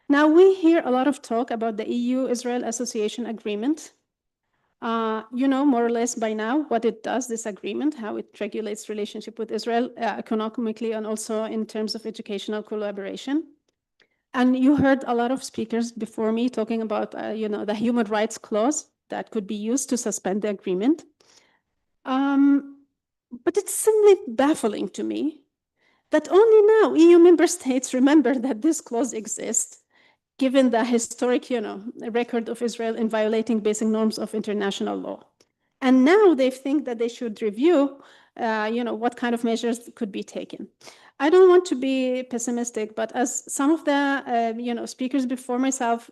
Now, we hear a lot of talk about the EU-Israel Association Agreement. You know more or less by now what it does, this agreement, how it regulates relationship with Israel economically and also in terms of educational collaboration. And you heard a lot of speakers before me talking about, the human rights clause that could be used to suspend the agreement. But it's simply baffling to me that only now EU member states remember that this clause exists, given the historic, record of Israel in violating basic norms of international law. And now they think that they should review, what kind of measures could be taken. I don't want to be pessimistic, but as some of the, speakers before myself,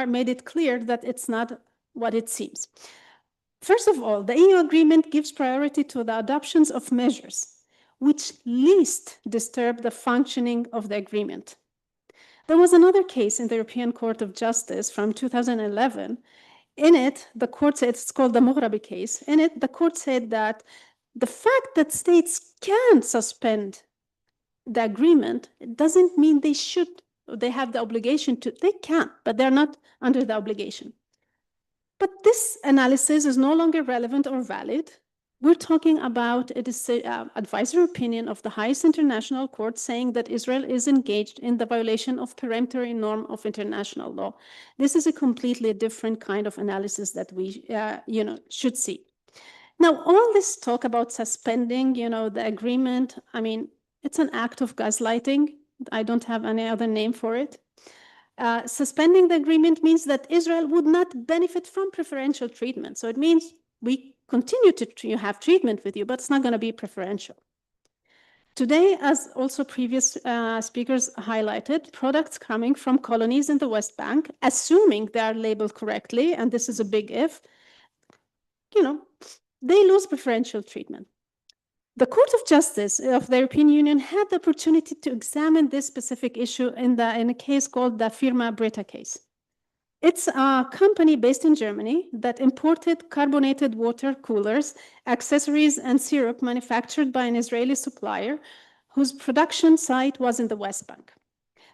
made it clear that it's not what it seems. First of all, the EU agreement gives priority to the adoptions of measures which least disturb the functioning of the agreement. There was another case in the European Court of Justice from 2011. In it, the court said, it's called the Moghrabi case. In it, the court said that the fact that states can suspend the agreement doesn't mean they have the obligation to, they can, but they're not under the obligation. But this analysis is no longer relevant or valid. We're talking about an advisory opinion of the highest international court saying that Israel is engaged in the violation of peremptory norm of international law. This is a completely different kind of analysis that we, should see. Now, all this talk about suspending, the agreement, it's an act of gaslighting. I don't have any other name for it. Suspending the agreement means that Israel would not benefit from preferential treatment. So it means we continue to have treatment with you, but it's not going to be preferential. Today, as also previous speakers highlighted, products coming from colonies in the West Bank, assuming they are labeled correctly, and this is a big if, they lose preferential treatment. The Court of Justice of the European Union had the opportunity to examine this specific issue in a case called the Firma Brita case. It's a company based in Germany that imported carbonated water coolers, accessories, and syrup manufactured by an Israeli supplier whose production site was in the West Bank.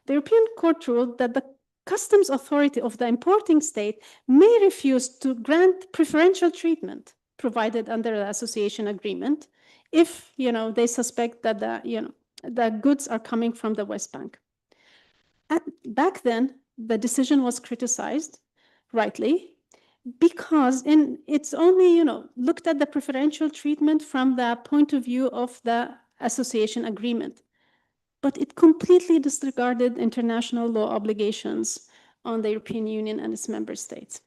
The European Court ruled that the customs authority of the importing state may refuse to grant preferential treatment provided under the association agreement if they suspect that the goods are coming from the West Bank. Back then, the decision was criticized, rightly, because it's only looked at the preferential treatment from the point of view of the association agreement, but it completely disregarded international law obligations on the European Union and its member states.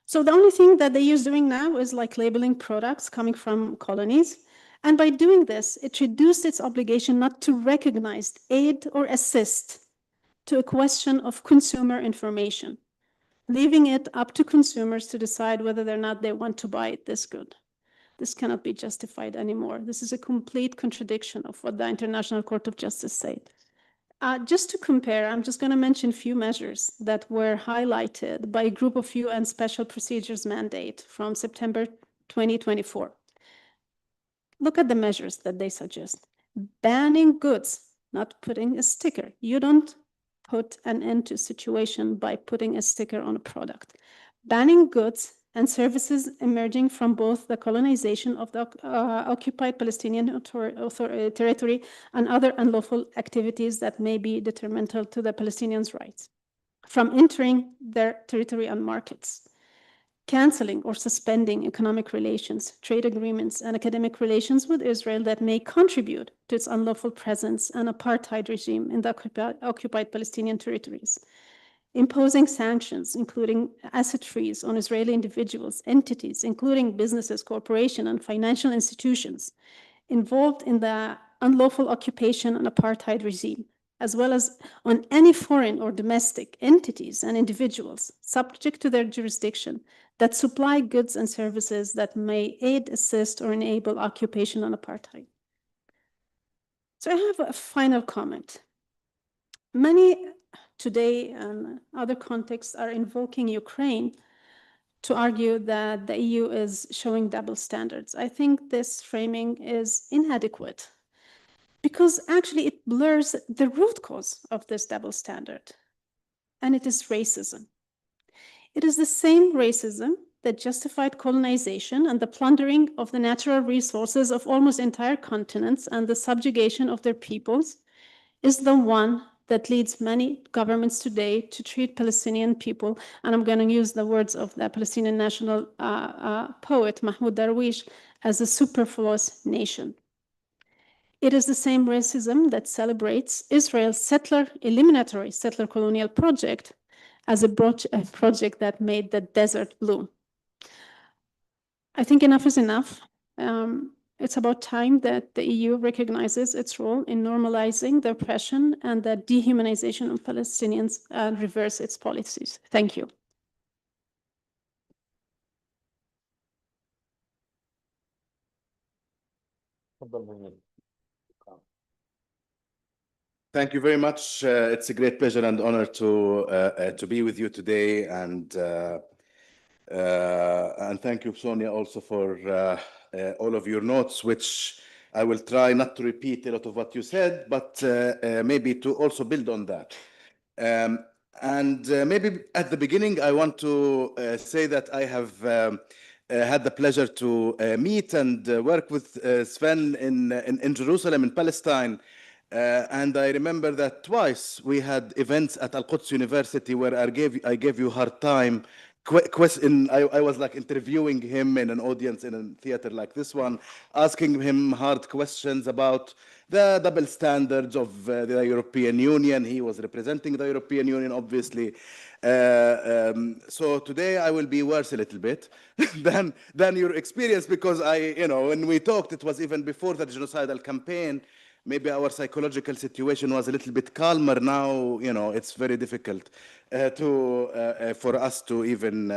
So the only thing that the EU is doing now is like labeling products coming from colonies. And by doing this, it reduced its obligation not to recognize, aid, or assist to a question of consumer information, leaving it up to consumers to decide whether or not they want to buy this good. This cannot be justified anymore. This is a complete contradiction of what the International Court of Justice said. Just to compare, I'm just going to mention a few measures that were highlighted by a group of UN Special Procedures Mandate from September 2024. Look at the measures that they suggest. Banning goods, not putting a sticker. You don't put an end to a situation by putting a sticker on a product. Banning goods and services emerging from both the colonization of the occupied Palestinian territory and other unlawful activities that may be detrimental to the Palestinians' rights from entering their territory and markets, canceling or suspending economic relations, trade agreements, and academic relations with Israel that may contribute to its unlawful presence and apartheid regime in the occupied Palestinian territories, imposing sanctions, including asset freeze on Israeli individuals, entities, including businesses, corporations, and financial institutions involved in the unlawful occupation and apartheid regime, as well as on any foreign or domestic entities and individuals subject to their jurisdiction that supply goods and services that may aid, assist, or enable occupation and apartheid. So I have a final comment. Many today and other contexts are invoking Ukraine to argue that the EU is showing double standards. I think this framing is inadequate because actually it blurs the root cause of this double standard, and it is racism. It is the same racism that justified colonization and the plundering of the natural resources of almost entire continents and the subjugation of their peoples is the one that leads many governments today to treat Palestinian people, and I'm going to use the words of the Palestinian national poet Mahmoud Darwish, as a superfluous nation. It is the same racism that celebrates Israel's eliminatory settler colonial project as a project that made the desert bloom. I think enough is enough. It's about time that the EU recognizes its role in normalizing the oppression and the dehumanization of Palestinians and reverse its policies. Thank you. Thank you very much. It's a great pleasure and honor to be with you today, and thank you, Sonia, also for all of your notes, which I will try not to repeat a lot of what you said, but maybe to also build on that. Maybe at the beginning, I want to say that I have had the pleasure to meet and work with Sven in Jerusalem, in Palestine. And I remember that twice we had events at Al-Quds University where I gave you a hard time. I was like interviewing him in an audience in a theater like this one, asking him hard questions about the double standards of the European Union. He was representing the European Union, obviously. So today I will be worse a little bit than your experience, because when we talked, it was even before the genocidal campaign. Maybe our psychological situation was a little bit calmer. Now, it's very difficult for us to even,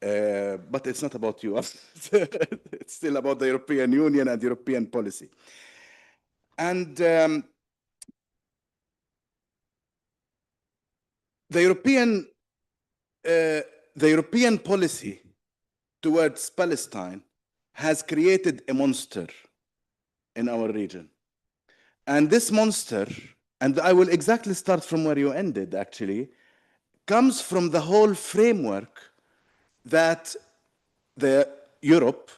but it's not about you. It's still about the European Union and European policy. And the European policy towards Palestine has created a monster in our region. And this monster, and I will exactly start from where you ended, actually, comes from the whole framework that Europe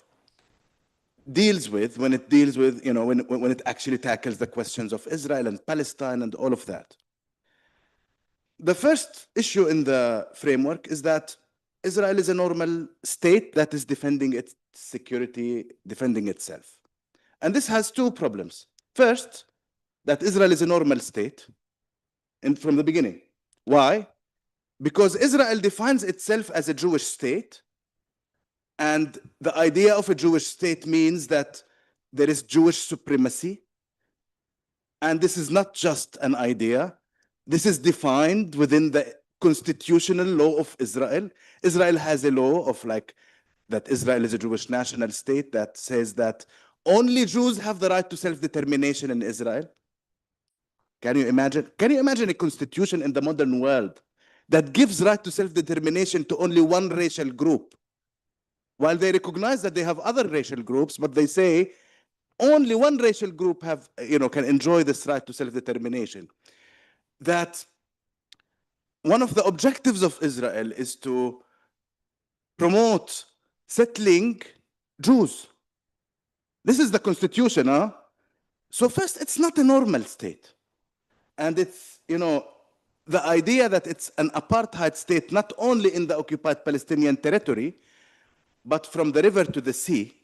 deals with when it deals with, when it actually tackles the questions of Israel and Palestine and all of that. The first issue in the framework is that Israel is a normal state that is defending its security, defending itself. And this has two problems. First, that Israel is a normal state from the beginning. Why? Because Israel defines itself as a Jewish state, and the idea of a Jewish state means that there is Jewish supremacy, and this is not just an idea. This is defined within the constitutional law of Israel. Israel has a law of that Israel is a Jewish national state that says that only Jews have the right to self-determination in Israel. Can you imagine? Can you imagine a constitution in the modern world that gives right to self-determination to only one racial group, while they recognize that they have other racial groups, but they say only one racial group can enjoy this right to self-determination? That one of the objectives of Israel is to promote settling Jews. This is the constitution, huh? So first, it's not a normal state. And it's, the idea that it's an apartheid state, not only in the occupied Palestinian territory, but from the river to the sea,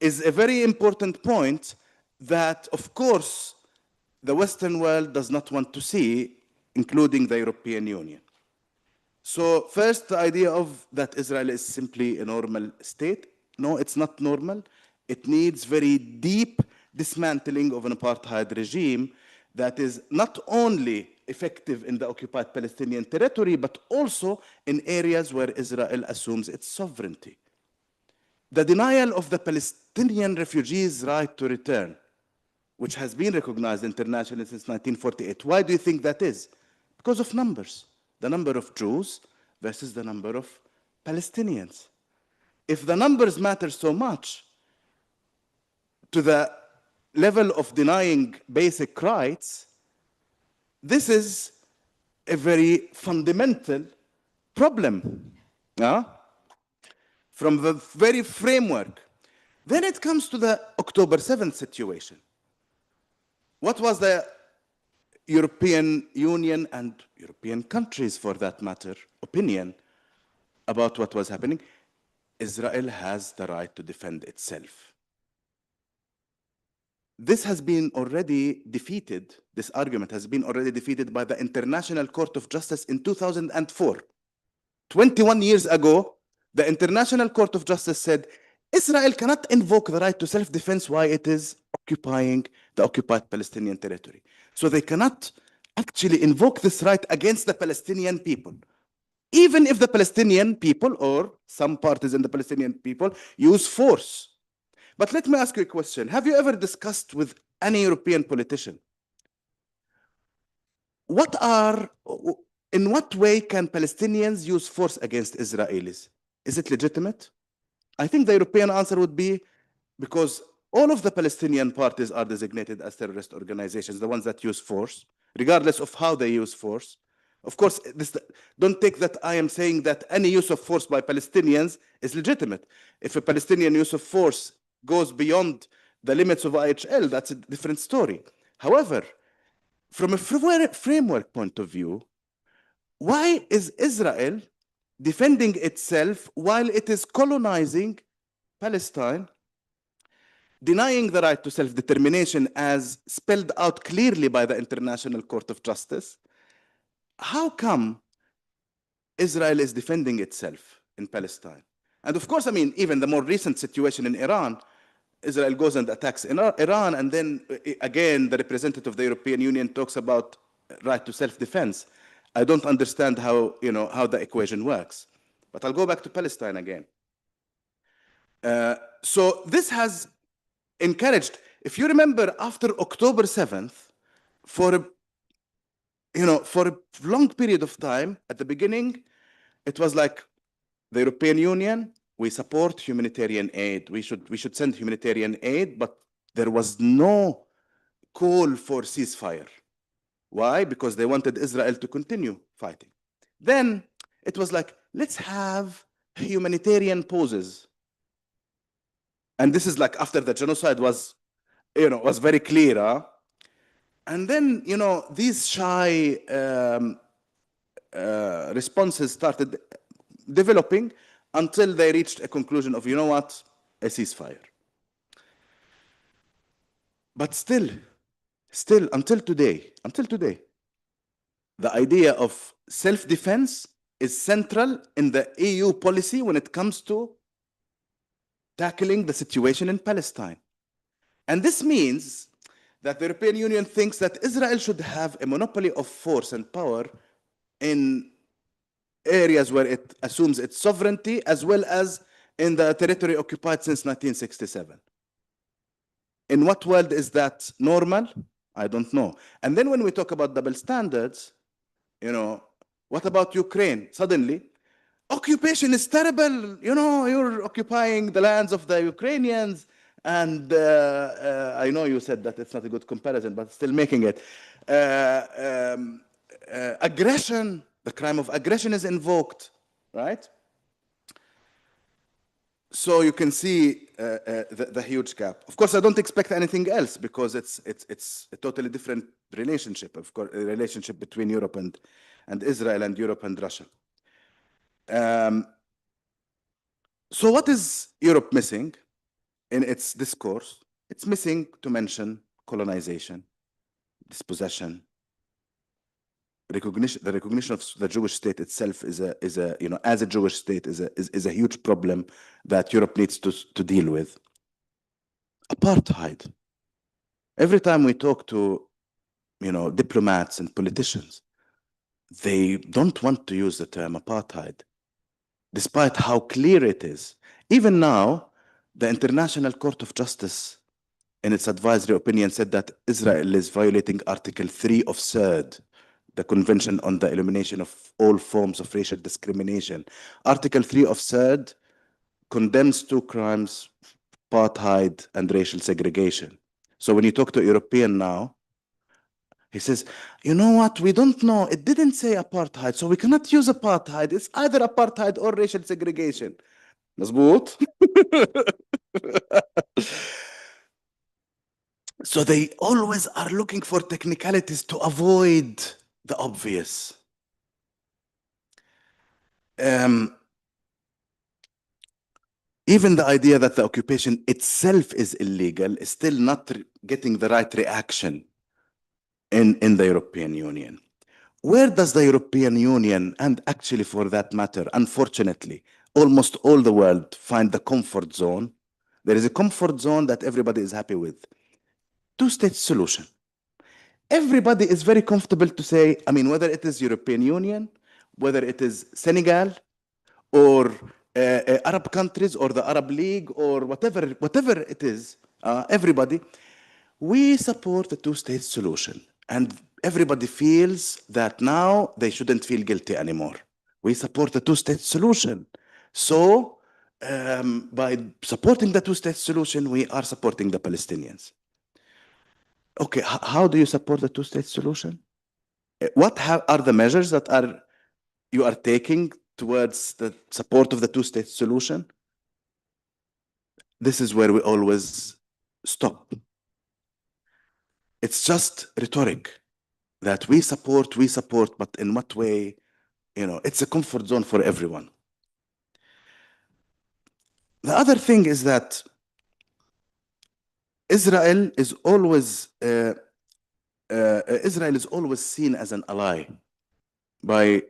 is a very important point that, of course, the Western world does not want to see, including the European Union. So first, the idea of that Israel is simply a normal state. No, it's not normal. It needs very deep dismantling of an apartheid regime that is not only effective in the occupied Palestinian territory, but also in areas where Israel assumes its sovereignty. The denial of the Palestinian refugees' right to return, which has been recognized internationally since 1948. Why do you think that is? Because of numbers. The number of Jews versus the number of Palestinians. If the numbers matter so much to the level of denying basic rights, this is a very fundamental problem from the very framework. Then it comes to the October 7th situation. What was the European Union and European countries, for that matter, opinion about what was happening? Israel has the right to defend itself. This has been already defeated, this argument has been already defeated by the International Court of Justice in 2004. 21 years ago, the International Court of Justice said, Israel cannot invoke the right to self-defense while it is occupying the occupied Palestinian territory. So they cannot actually invoke this right against the Palestinian people, even if the Palestinian people or some parties in the Palestinian people use force. But let me ask you a question. Have you ever discussed with any European politician, in what way can Palestinians use force against Israelis? Is it legitimate? I think the European answer would be because all of the Palestinian parties are designated as terrorist organizations, the ones that use force, regardless of how they use force. Of course, don't take that I am saying that any use of force by Palestinians is legitimate. If a Palestinian use of force goes beyond the limits of IHL, that's a different story. However, from a framework point of view, why is Israel defending itself while it is colonizing Palestine, denying the right to self-determination as spelled out clearly by the International Court of Justice? How come Israel is defending itself in Palestine? And of course, I mean, even the more recent situation in Iran, Israel goes and attacks Iran, and then again, the representative of the European Union talks about right to self-defense. I don't understand how the equation works. But I'll go back to Palestine again. So this has encouraged, if you remember, after October 7th, for a long period of time, at the beginning, it was like the European Union, we support humanitarian aid. We should send humanitarian aid, but there was no call for ceasefire. Why? Because they wanted Israel to continue fighting. Then it was like, let's have humanitarian pauses. And this is like after the genocide was very clear. And then, these shy responses started developing until they reached a conclusion of, a ceasefire. But still, until today, the idea of self-defense is central in the EU policy when it comes to tackling the situation in Palestine. And this means that the European Union thinks that Israel should have a monopoly of force and power in areas where it assumes its sovereignty, as well as in the territory occupied since 1967. In what world is that normal? I don't know. And then when we talk about double standards, what about Ukraine? Suddenly, occupation is terrible. You're occupying the lands of the Ukrainians. And I know you said that it's not a good comparison, but still making it. Aggression, the crime of aggression is invoked. right? So you can see the huge gap. Of course, I don't expect anything else because it's a totally different relationship. Of course, a relationship between Europe and Israel and Europe and Russia. So what is Europe missing in its discourse? It's missing to mention colonization, dispossession, recognition. The recognition of the Jewish state itself is a you know, as a Jewish state is a huge problem that Europe needs to deal with. Apartheid. Every time we talk to, you know, diplomats and politicians, they don't want to use the term apartheid, despite how clear it is. Even now, the International Court of Justice, in its advisory opinion, said that Israel is violating Article 3 of CERD, the Convention on the Elimination of All Forms of Racial Discrimination. Article 3 of CERD condemns two crimes, apartheid and racial segregation. So when you talk to a European now, he says, you know what, we don't know, it didn't say apartheid, so we cannot use apartheid. It's either apartheid or racial segregation. مظبوط? So they always are looking for technicalities to avoid the obvious. Even the idea that the occupation itself is illegal is still not getting the right reaction in the European Union. Where does the European Union, and actually for that matter, unfortunately, almost all the world find the comfort zone? There is a comfort zone that everybody is happy with. Two-state solution. Everybody is very comfortable to say, I mean, whether it is European Union, whether it is Senegal, or Arab countries, or the Arab League, or whatever it is, everybody, we support the two-state solution. And everybody feels that now they shouldn't feel guilty anymore. We support the two-state solution. So by supporting the two-state solution, we are supporting the Palestinians. Okay, how do you support the two-state solution? What are the measures that you are taking towards the support of the two-state solution? This is where we always stop. It's just rhetoric that we support, but in what way? You know, it's a comfort zone for everyone. The other thing is that Israel is always seen as an ally by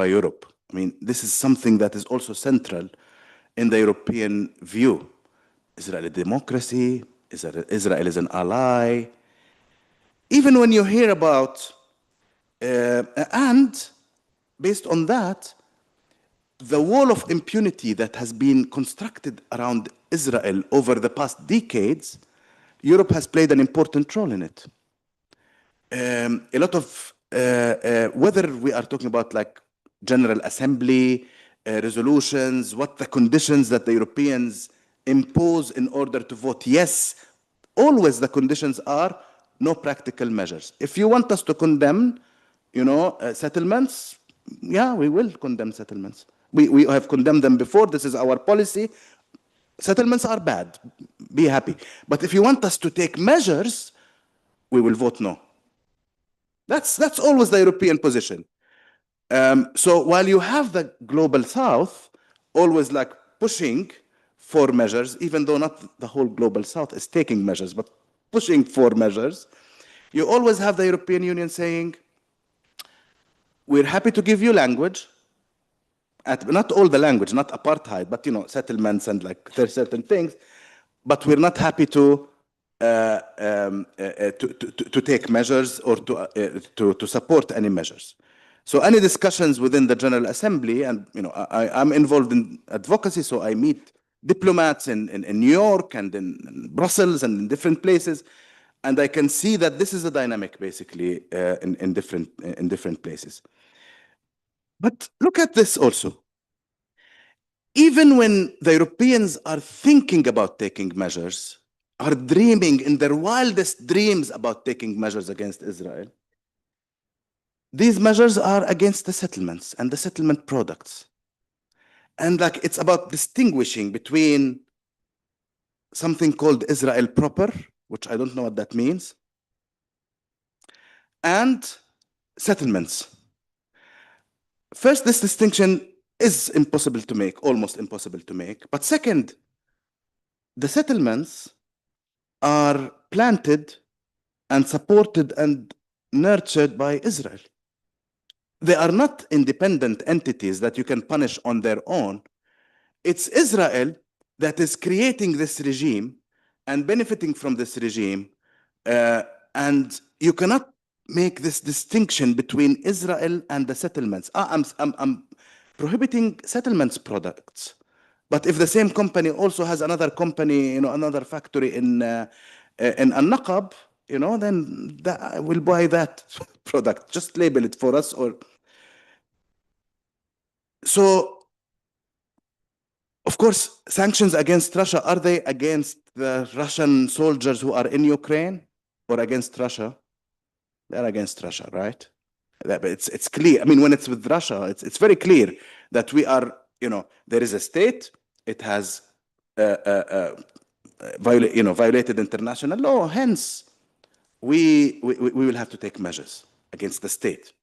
Europe. I mean, this is something that is also central in the European view. Israel is a democracy. Israel is an ally. Even when you hear about, and based on that, the wall of impunity that has been constructed around Israel over the past decades, Europe has played an important role in it. A lot of, whether we are talking about like General Assembly, resolutions, what the conditions that the Europeans impose in order to vote yes, always the conditions are no practical measures. If you want us to condemn, you know, settlements, yeah, we will condemn settlements. We have condemned them before. This is our policy. Settlements are bad. Be happy. But if you want us to take measures, we will vote no. That's always the European position. So while you have the global South always like pushing for measures, even though not the whole global South is taking measures, but pushing for measures, you always have the European Union saying, we're happy to give you language, not all the language, not apartheid, but you know, settlements and like there's certain things, but we're not happy to take measures or to support any measures. So any discussions within the General Assembly, and you know, I'm involved in advocacy, so I meet diplomats in New York and in Brussels and in different places, and I can see that this is a dynamic basically in different places. But look at this also. Even when the Europeans are thinking about taking measures, are dreaming in their wildest dreams about taking measures against Israel, these measures are against the settlements and the settlement products. And like it's about distinguishing between something called Israel proper, which I don't know what that means, and settlements. First, this distinction is impossible to make, almost impossible to make. But second, the settlements are planted and supported and nurtured by Israel. They are not independent entities that you can punish on their own. It's Israel that is creating this regime and benefiting from this regime. And you cannot make this distinction between Israel and the settlements. I'm prohibiting settlements products. But if the same company also has another company, another factory in Al-Naqab, then I will buy that product. Just label it for us. So, of course, sanctions against Russia, are they against the Russian soldiers who are in Ukraine or against Russia? They're against Russia, right? It's clear. I mean, when it's with Russia, it's very clear that we are, there is a state, it has violated international law, hence we will have to take measures against the state.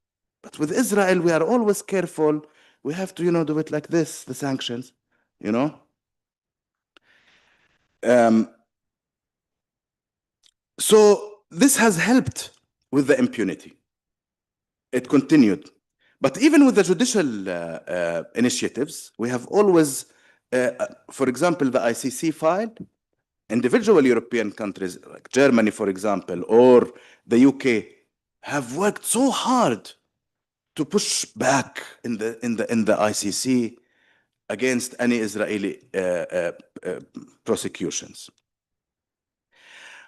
But with Israel, we are always careful. We have to, do it like this, the sanctions, So this has helped with the impunity. It continued. But even with the judicial initiatives, we have always, for example, the ICC file, individual European countries like Germany, for example, or the UK have worked so hard to push back in the ICC against any Israeli prosecutions.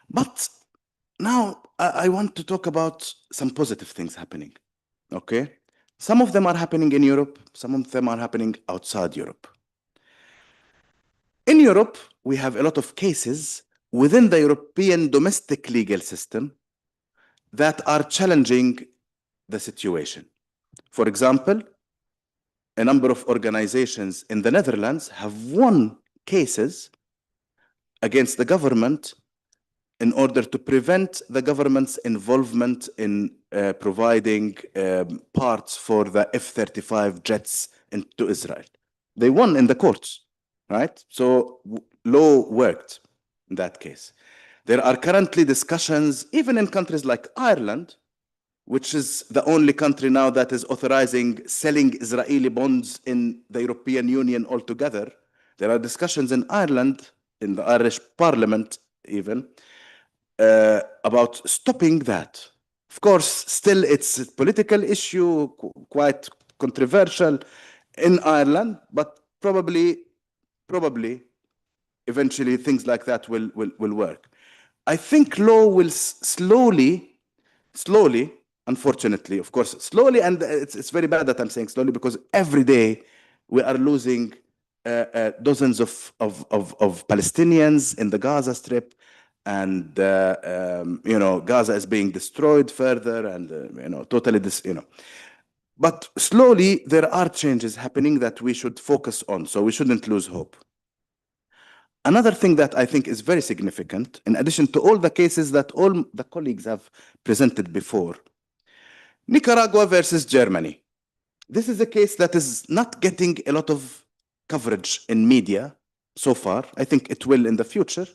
But now I want to talk about some positive things happening. Okay, some of them are happening in Europe, some of them are happening outside Europe. In Europe, we have a lot of cases within the European domestic legal system that are challenging the situation. For example, a number of organizations in the Netherlands have won cases against the government in order to prevent the government's involvement in providing parts for the F-35 jets into Israel. They won in the courts, right? So law worked in that case. There are currently discussions, even in countries like Ireland, which is the only country now that is authorizing selling Israeli bonds in the European Union altogether. There are discussions in Ireland, in the Irish Parliament even, about stopping that. Of course, still it's a political issue, quite controversial in Ireland, but probably eventually things like that will work. I think law will slowly, unfortunately, of course, slowly, and it's very bad that I'm saying slowly because every day we are losing dozens of Palestinians in the Gaza Strip, and Gaza is being destroyed further, and totally this. But slowly there are changes happening that we should focus on, so we shouldn't lose hope. Another thing that I think is very significant, in addition to all the cases that all the colleagues have presented before, Nicaragua versus Germany. This is a case that is not getting a lot of coverage in media so far. I think it will in the future,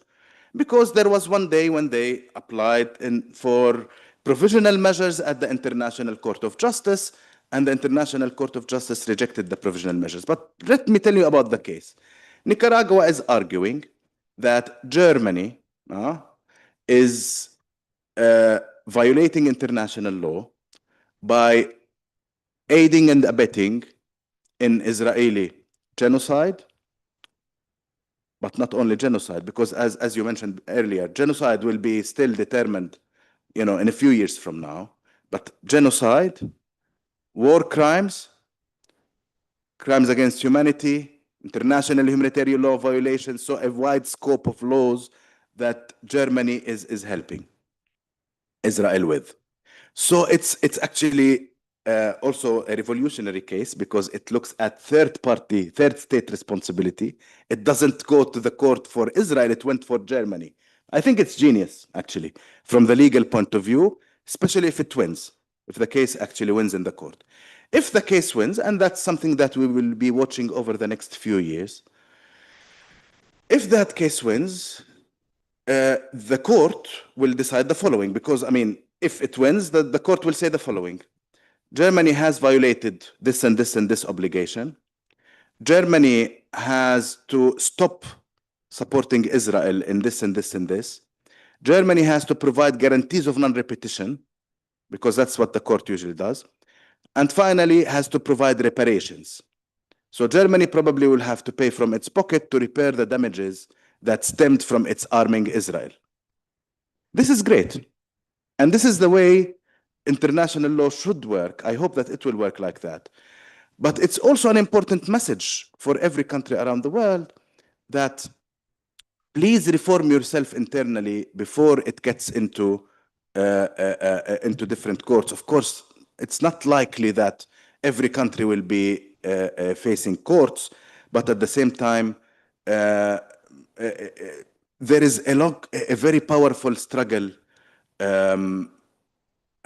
because there was one day when they applied for provisional measures at the International Court of Justice, and the International Court of Justice rejected the provisional measures. But let me tell you about the case. Nicaragua is arguing that Germany is violating international law by aiding and abetting in Israeli genocide, but not only genocide, because as you mentioned earlier, genocide will be still determined, in a few years from now. But genocide, war crimes, crimes against humanity, international humanitarian law violations, so a wide scope of laws that Germany is helping Israel with. So it's actually also a revolutionary case because it looks at third state responsibility. It doesn't go to the court for Israel, it went for Germany. I think it's genius, actually, from the legal point of view, especially if it wins, if the case actually wins in the court. If the case wins, and that's something that we will be watching over the next few years, if that case wins, the court will decide the following, because, I mean, if it wins, the court will say the following. Germany has violated this and this and this obligation. Germany has to stop supporting Israel in this and this and this. Germany has to provide guarantees of non-repetition, because that's what the court usually does. And finally, has to provide reparations. So Germany probably will have to pay from its pocket to repair the damages that stemmed from its arming Israel. This is great. And this is the way international law should work. I hope that it will work like that. But it's also an important message for every country around the world that please reform yourself internally before it gets into different courts. Of course, it's not likely that every country will be facing courts, but at the same time, there is a very powerful struggle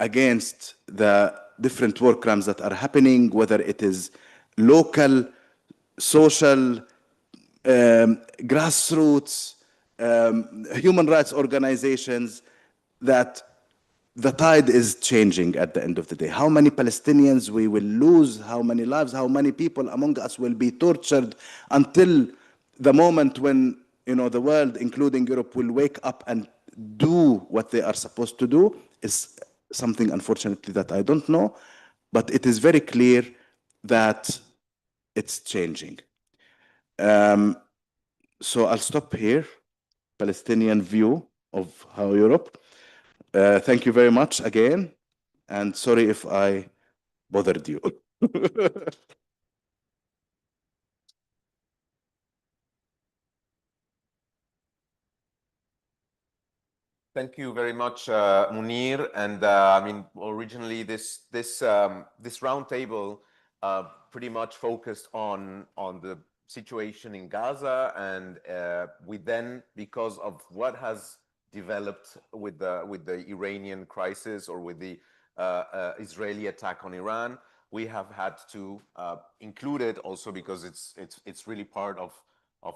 against the different war crimes that are happening, whether it is local, social, grassroots, human rights organizations, that the tide is changing at the end of the day. How many Palestinians we will lose, how many lives, how many people among us will be tortured until the moment when, you know, the world, including Europe, will wake up and do what they are supposed to do is something, unfortunately, that I don't know, but it is very clear that it's changing. So I'll stop here. Palestinian view of how Europe. Thank you very much again, and sorry if I bothered you. Thank you very much, Munir. And I mean, originally this roundtable pretty much focused on the situation in Gaza, and we then, because of what has developed with the Iranian crisis or with the Israeli attack on Iran, we have had to include it also because it's really part of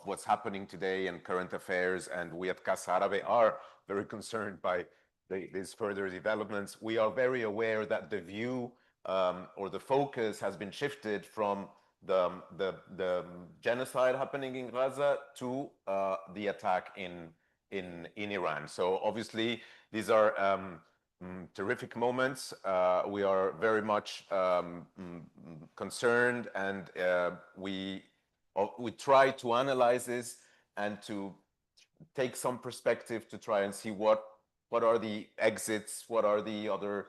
what's happening today and current affairs, and we at Casa Árabe are very concerned by these further developments. We are very aware that the view or the focus has been shifted from the genocide happening in Gaza to the attack in Iran. So obviously these are terrific moments. We are very much concerned, and we try to analyze this and to take some perspective to try and see what are the exits, what are the other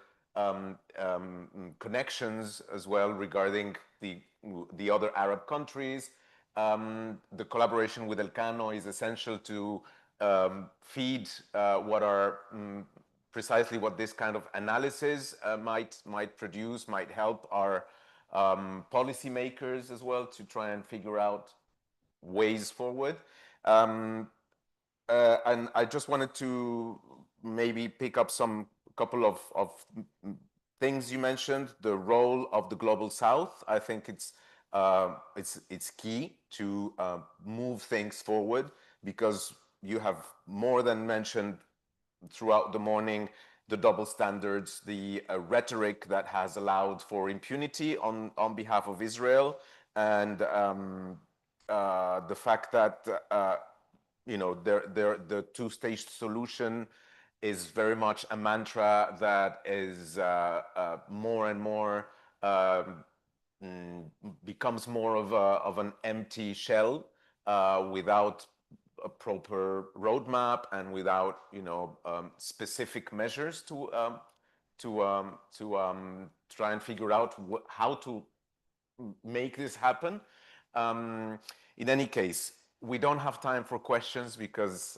connections as well regarding the other Arab countries. The collaboration with Elcano is essential to feed what are precisely what this kind of analysis might produce, might help our policymakers as well to try and figure out ways forward. And I just wanted to maybe pick up some couple of things you mentioned. The role of the Global South. I think it's key to move things forward, because you have more than mentioned throughout the morning the double standards, the rhetoric that has allowed for impunity on behalf of Israel, and the fact that you know, the two-stage solution is very much a mantra that is more and more becomes more of an empty shell without a proper roadmap and without, you know, specific measures to try and figure out how to make this happen. In any case, we don't have time for questions because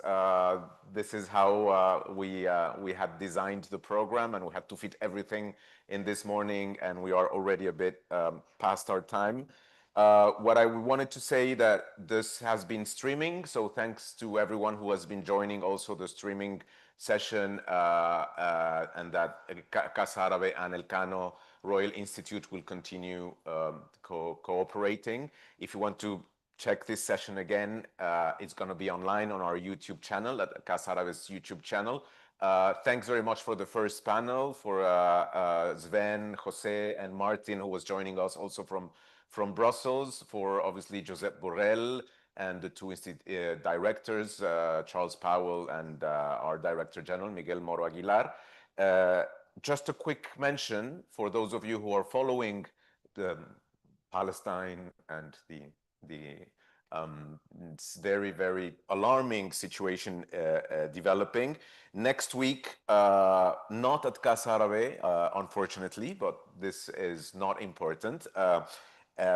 this is how we had designed the program, and we had to fit everything in this morning, and we are already a bit past our time. What I wanted to say that this has been streaming, so thanks to everyone who has been joining also the streaming session, and that Casa Árabe and Elcano Royal Institute will continue cooperating. If you want to check this session again, it's going to be online on our YouTube channel, at Casa Árabe's YouTube channel. Thanks very much for the first panel, for Sven, Jose, and Martin, who was joining us also from Brussels, for obviously Josep Borrell and the two directors, Charles Powell and our Director General, Miguel Moro Aguilar. Just a quick mention for those of you who are following the Palestine and the very, very alarming situation developing. Next week, not at Casa Árabe, unfortunately, but this is not important.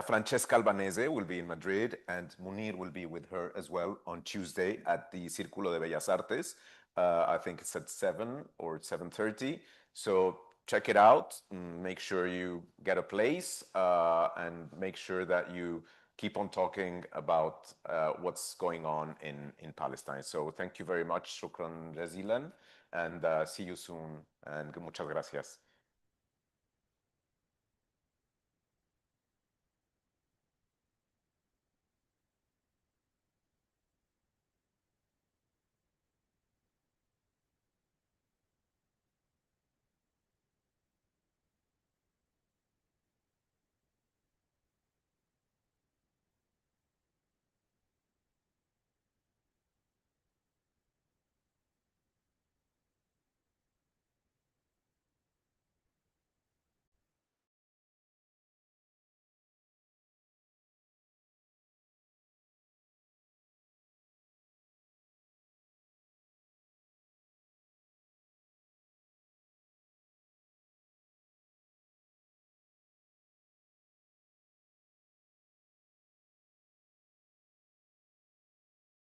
Francesca Albanese will be in Madrid, and Munir will be with her as well on Tuesday at the Círculo de Bellas Artes. I think it's at 7 or 7:30. So check it out. Make sure you get a place, and make sure that you keep on talking about what's going on in Palestine. So thank you very much. Shukran jazilan, and see you soon. And muchas gracias.